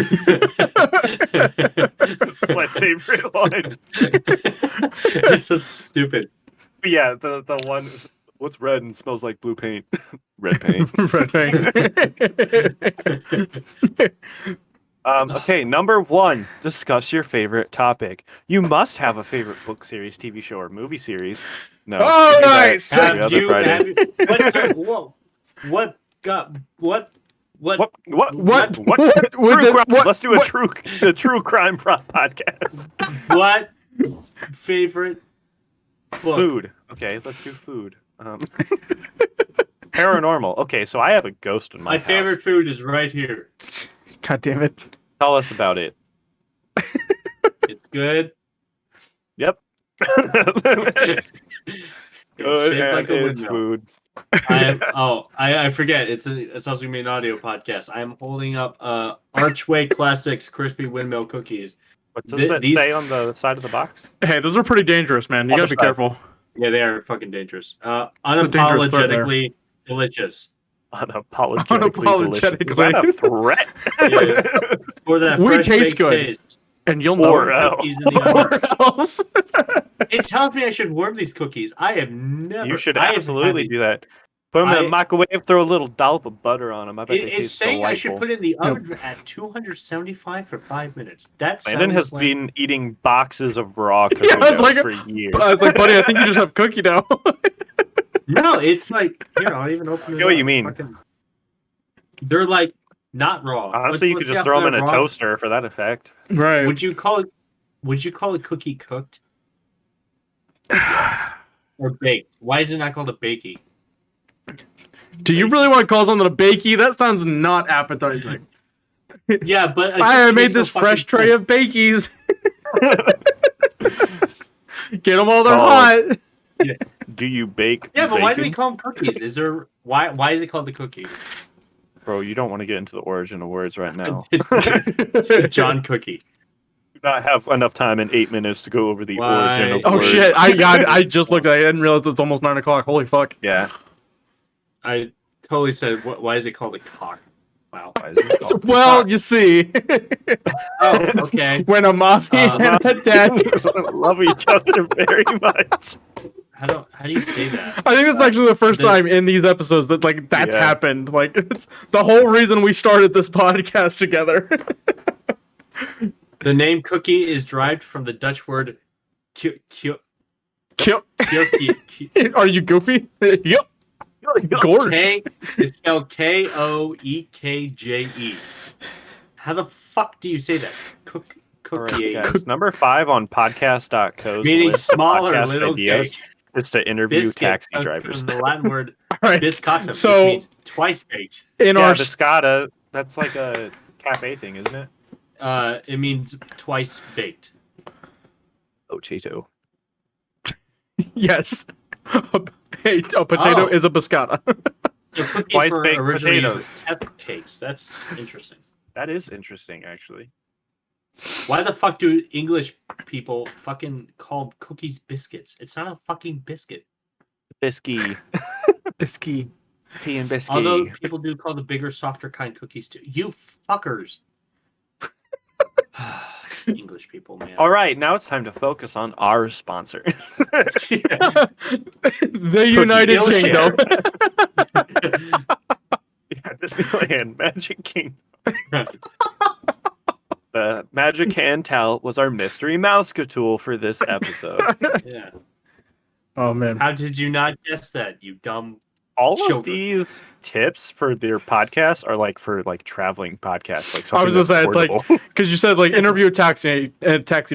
my favorite line. It's so stupid. Yeah, the one. What's red and smells like blue paint? Red paint. Red paint. Okay, number 1. Discuss your favorite topic. You must have a favorite book series, TV show, or movie series. No. Oh, nice. What? Let's do a true crime podcast. What favorite book? Food. Okay, let's do food. Paranormal. Okay, so I have a ghost in my house. favorite food is right here. God damn it. Tell us about it. It's good. Yep. Good, and like a it's food. I forget. It's also gonna be an audio podcast. I am holding up Archway Classics crispy windmill cookies. What does that say on the side of the box? Hey, those are pretty dangerous, man. You gotta be careful. Yeah, they are fucking dangerous. Unapologetically delicious. Unapologetically delicious. Is that a threat? Yeah. Or that we fresh taste good. Taste. And you'll know cookies in the else. It tells me I should warm these cookies. I have never. You should absolutely do that. Put them in the microwave, throw a little dollop of butter on them. I bet they taste It's saying delightful. I should put it in the oven at 275 for 5 minutes. Landon has been eating boxes of raw cookie for years. I was like, buddy, I think you just have cookie dough. No, it's like, here, I'll even open it. I know what you mean. They're like not raw. Honestly, you could just throw them in a toaster for that effect. Right. Would you call it cookie cooked? Yes. Or baked? Why is it not called a bakey? Do you really want to call something a bakey? That sounds not appetizing. Yeah, but I made this fresh tray of bakies. Get them while they're hot. Yeah. Do you bake? Yeah, but bacon? why do we call them cookies? Is there why is it called the cookie? Bro, you don't want to get into the origin of words right now. John Cookie. Do not have enough time in 8 minutes to go over the origin of words. Oh shit! I just looked at it. I didn't realize it's almost 9 o'clock. Holy fuck! Yeah. I totally said, why is it called a cock? Wow. Why is it called Well, you see. Oh, okay. When a mommy and a dad love each other very much. How do you say that? I think it's actually the first time in these episodes that that's happened. Like it's the whole reason we started this podcast together. The name Cookie is derived from the Dutch word Are you goofy? Yep. Gorge. It's spelled Koekje. How the fuck do you say that? Cookie. Right, guys, number 5 on podcast.co's Meaning list small or podcast little ideas is to interview biscuit, taxi drivers. From the Latin word right. biscotta, So, which means twice baked. Biscotta, that's like a cafe thing, isn't it? It means twice baked. Oh, Cheeto. Yes. A potato is a biscotta. So cookies Twice were baked originally used potatoes. as test cakes. That's interesting. That is interesting, actually. Why the fuck do English people fucking call cookies biscuits? It's not a fucking biscuit. Bisky. Bisky. Tea and bisky. Although people do call the bigger, softer kind cookies too. You fuckers. English people, man. All right, now it's time to focus on our sponsor. The United Kingdom. Yeah, Disneyland Magic Kingdom. The Magic Hand Towel was our mystery mouse tool for this episode. Yeah. Oh man. How did you not guess that, you dumb All children? of these tips for their podcasts are for traveling podcasts. Like I was gonna say portable. it's like because you said interview a taxi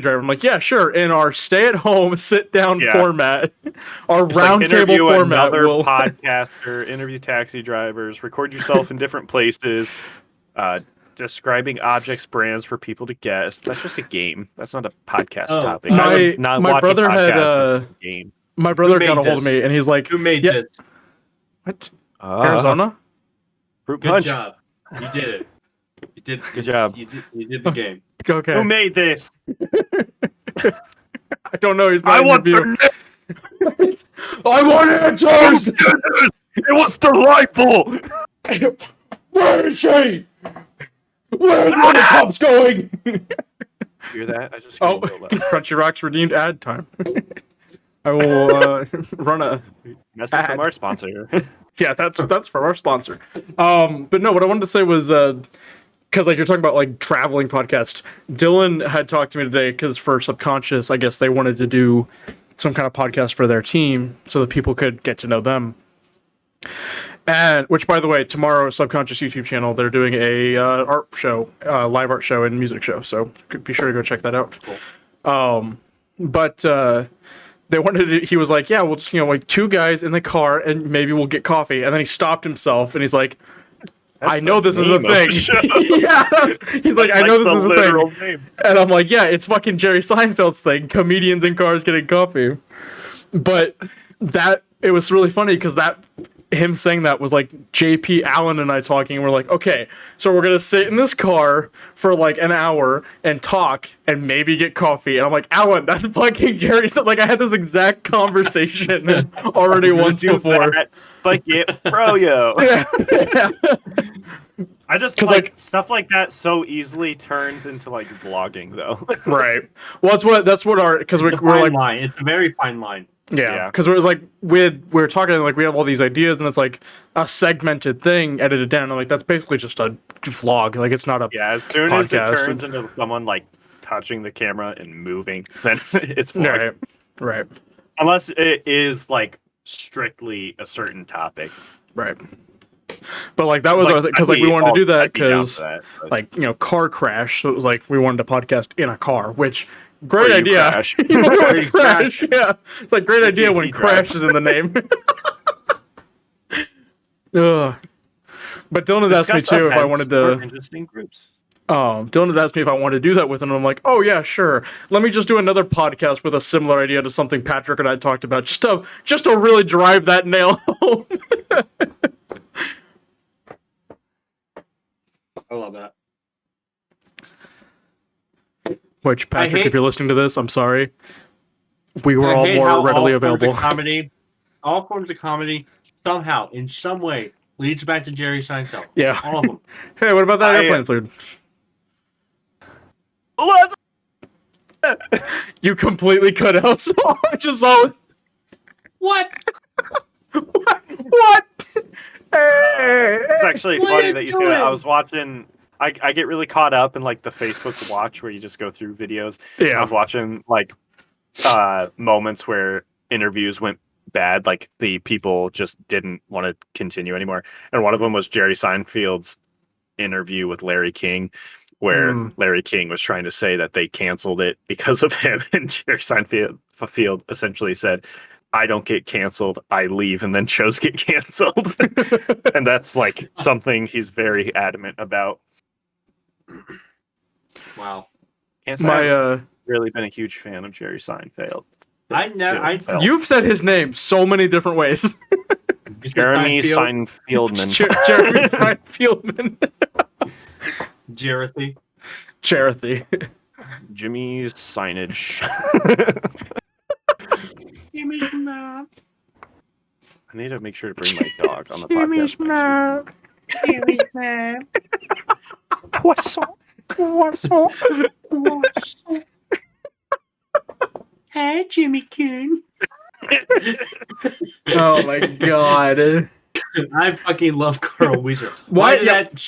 driver. I'm like, yeah, sure. In our stay-at-home, sit-down format, our roundtable format, another podcaster, interview taxi drivers, record yourself in different places, describing objects, brands for people to guess. That's just a game. That's not a podcast topic. My, I would not my watch brother a had podcast with a game. my brother got a hold this? of me and he's like, Who made yeah, this? what? Arizona? Fruit Good punch. job. You did it. You did. Good job. You did the game. Okay. Who made this? I don't know. He's not I in want your the view. I want answers. It was delightful. Where is she? Where's the cup's going? Hear that? I just Oh, Crunchy Rocks redeemed ad time. I will run a message ad. from our sponsor. Yeah, that's from our sponsor. But no, what I wanted to say was because like you're talking about like traveling podcast. Dylan had talked to me today because for Subconscious, I guess they wanted to do some kind of podcast for their team so that people could get to know them. And which, by the way, tomorrow Subconscious YouTube channel they're doing a art show, live art show and music show. So be sure to go check that out. Cool. But they wanted to, he was like, yeah, we'll just, like 2 guys in the car and maybe we'll get coffee. And then he stopped himself and he's like, I know this is a thing. Yeah, he's like, I know this is a thing. Name. And I'm like, yeah, it's fucking Jerry Seinfeld's thing. Comedians in cars getting coffee. But it was really funny because him saying that was like JP Allen and I talking, and we're like, okay, so we're gonna sit in this car for like an hour and talk and maybe get coffee. And I'm like, Alan, that's fucking Jerry. So like I had this exact conversation already once before. Like it, bro, yo. Yeah. I just like stuff like that so easily turns into like vlogging though. Right. Well, that's what our because we're like line. It's a very fine line. Yeah, because it was like we're talking like we have all these ideas and it's like a segmented thing edited down. And like that's basically just a vlog. Like it's not a as soon as it turns into someone like touching the camera and moving, then it's vlog. Right. Unless it is like strictly a certain topic. Right. But like that was our thing because like we wanted to do that because like car crash. So it was like we wanted to podcast in a car, which. Great idea. Crash. Crash. Yeah. It's like great idea when crash is in the name. But Dylan had asked me too if I wanted to interesting groups. Dylan had asked me if I wanted to do that with him, and I'm like, oh yeah, sure. Let me just do another podcast with a similar idea to something Patrick and I talked about, just to really drive that nail home. I love that. Which, Patrick, if you're listening to this, I'm sorry. We were all more readily available. All forms of comedy, somehow, in some way, leads back to Jerry Seinfeld. Yeah. All of them. Hey, what about that airplane salute? You completely cut out, so I just saw it. What? What? It's actually funny that you say that. I was watching... I get really caught up in like the Facebook watch where you just go through videos. Yeah. I was watching like moments where interviews went bad, like the people just didn't want to continue anymore. And one of them was Jerry Seinfeld's interview with Larry King, where Larry King was trying to say that they canceled it because of him, and Jerry Seinfeld essentially said, I don't get canceled, I leave, and then shows get canceled. And that's like something he's very adamant about. Wow. Can't say I've really been a huge fan of Jerry Seinfeld. You've said his name so many different ways. Jeremy Seinfeldman. Jeremy Seinfeldman. Jerethy. Jimmy's signage. Jimmy's mom. I need to make sure to bring my dog on the podcast. Jimmy's mom. Croissant. Hey, Jimmy King. Oh my god. I fucking love Carl Weiser. Why did that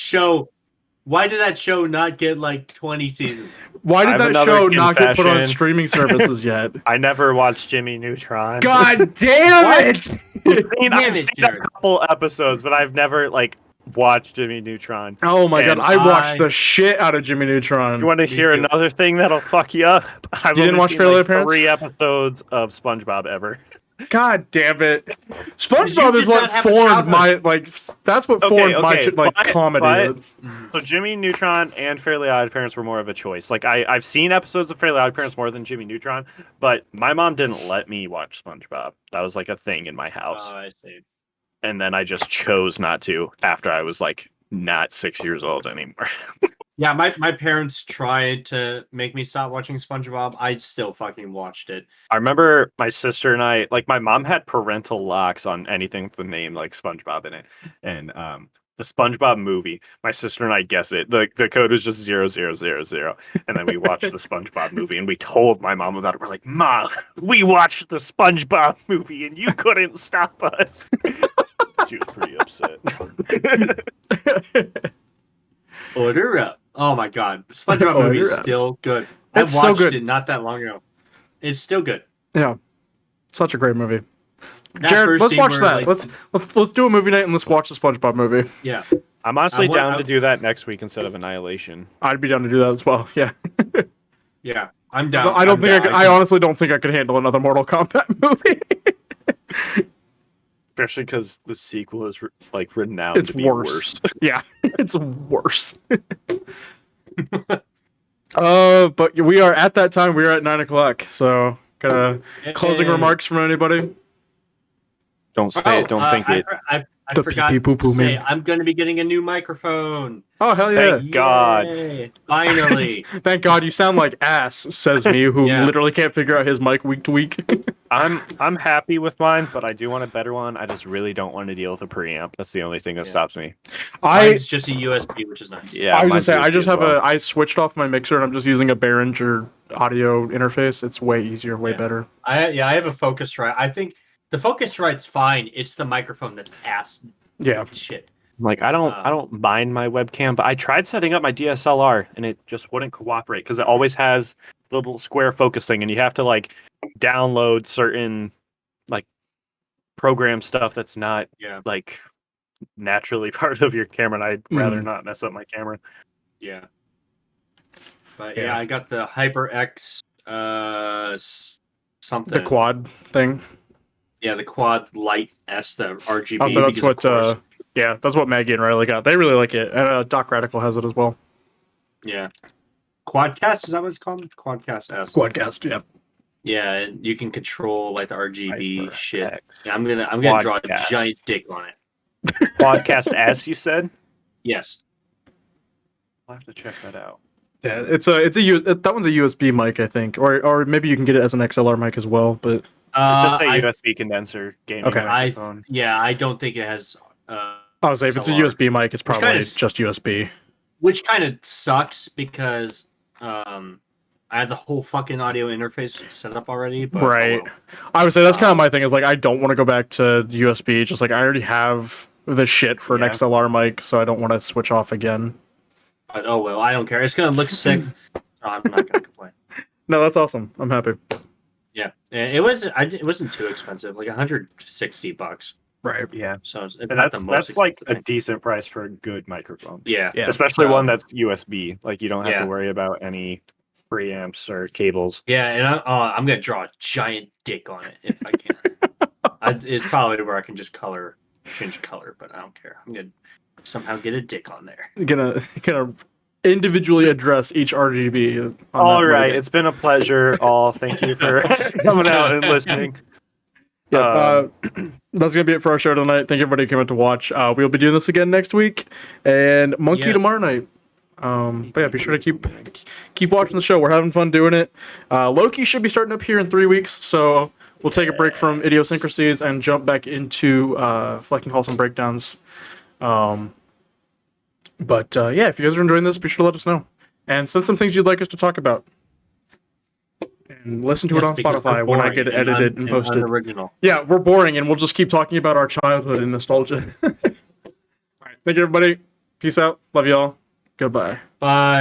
show not get like 20 seasons? Why did that show not get put on streaming services yet? I never watched Jimmy Neutron. God damn it! I've seen a couple episodes, but I've never watched Jimmy Neutron. Oh my god, I watched the shit out of Jimmy Neutron. You want to hear another thing that'll fuck you up? You didn't watch Fairly Odd Parents? 3 episodes of SpongeBob ever. God damn it! Did SpongeBob you is just what not have a formed my childhood? That's what formed my comedy. So Jimmy Neutron and Fairly Odd Parents were more of a choice. Like I've seen episodes of Fairly Odd Parents more than Jimmy Neutron, but my mom didn't let me watch SpongeBob. That was like a thing in my house. Oh, I see. And then I just chose not to after I was like not 6 years old anymore. Yeah, my parents tried to make me stop watching SpongeBob. I still fucking watched it. I remember my sister and I, like my mom had parental locks on anything with the name like SpongeBob in it. And the SpongeBob movie, my sister and I guess it. The code was just 0000. And then we watched the SpongeBob movie and we told my mom about it. We're like, Mom, we watched the SpongeBob movie and you couldn't stop us. She was pretty upset. Order up. Oh my god. The SpongeBob movie is still good. It's I watched so good. it not that long ago. It's still good. Yeah, such a great movie. That Jared, first let's scene watch where, that. like- Let's do a movie night and let's watch the SpongeBob movie. Yeah. I'm honestly I want- down I- to do that next week instead of Annihilation. I'd be down to do that as well. Yeah. Yeah. I'm down. I don't I'm think down. I could, I honestly don't think I could handle another Mortal Kombat movie. Especially because the sequel is like renowned It's to be worse. Yeah, it's worse. But we are at that time. We are at 9:00. So, closing remarks from anybody? Don't say it. Don't think it. I The forgot pee-pee poo-poo to say, man. I'm going to be getting a new microphone. Oh hell yeah! Thank God. Yay. Finally. Thank God you sound like ass. Says me, who Yeah. literally can't figure out his mic week to week. I'm happy with mine, but I do want a better one. I just really don't want to deal with a preamp. That's the only thing that stops me. Mine's just a USB, which is nice. Yeah, I was mine's gonna say I USB just as have well. I switched off my mixer and I'm just using a Behringer audio interface. It's way easier, way Yeah. better. I have a Focusrite. I think the Focusrite's fine. It's the microphone that's ass Yeah. shit. Like I don't mind my webcam, but I tried setting up my DSLR and it just wouldn't cooperate because it always has the little square focus thing, and you have to like download certain like program stuff that's not Yeah. like naturally part of your camera, and I'd rather Mhm. not mess up my camera. Yeah. But Yeah. yeah, I got the HyperX something. The quad thing. Yeah, the Quad Light S, the RGB. Also, that's because of course- that's what Maggie and Riley got. They really like it. And Doc Radical has it as well. Yeah. Quadcast, is that what it's called? Quadcast S. Quadcast, yeah. Yeah, and you can control like the RGB shit. HyperX. Yeah, I'm gonna draw a Quadcast. giant dick on it. Podcast S, you said? Yes. I'll have to check that out. Yeah, that one's a USB mic, I think, or maybe you can get it as an XLR mic as well. But Just a I, USB condenser gaming Okay. microphone. I don't think it has. I was say if it's a XLR. USB mic, it's probably kinda just USB. Which kind of sucks because I have the whole fucking audio interface set up already. But Right. I would say that's kind of my thing. Is like I don't want to go back to USB. Just like I already have the shit for an Yeah. XLR mic, so I don't want to switch off again. But oh well, I don't care. It's gonna look sick. I'm not gonna complain. No, that's awesome. I'm happy. Yeah, it wasn't too expensive, like $160. Right. Yeah. So it's And not the most that's like a expensive thing. decent price for a good microphone. Yeah. Yeah. Especially Um, one that's USB. Like you don't have yeah. to worry about any preamps or cables. Yeah, and I'm gonna draw a giant dick on it if I can. It's probably where I can just change color, but I don't care. I'm gonna somehow get a dick on there. Gonna individually address each RGB. on All that right, mic. it's been a pleasure. All thank you for coming out and listening. Yeah, that's gonna be it for our show tonight. Thank you everybody who came out to watch. We'll be doing this again next week, and Monkey Yeah. tomorrow night. But yeah, be sure to keep watching the show. We're having fun doing it. Loki should be starting up here in 3 weeks, so we'll take a break from Idiosyncrasies and jump back into Flecking Halls and Breakdowns. But yeah, if you guys are enjoying this, be sure to let us know and send some things you'd like us to talk about. And listen to it on Because Spotify we're when I boring get it edited and posted. Unoriginal. Yeah, we're boring, and we'll just keep talking about our childhood and nostalgia. All right, thank you, everybody. Peace out. Love y'all. Goodbye. Bye.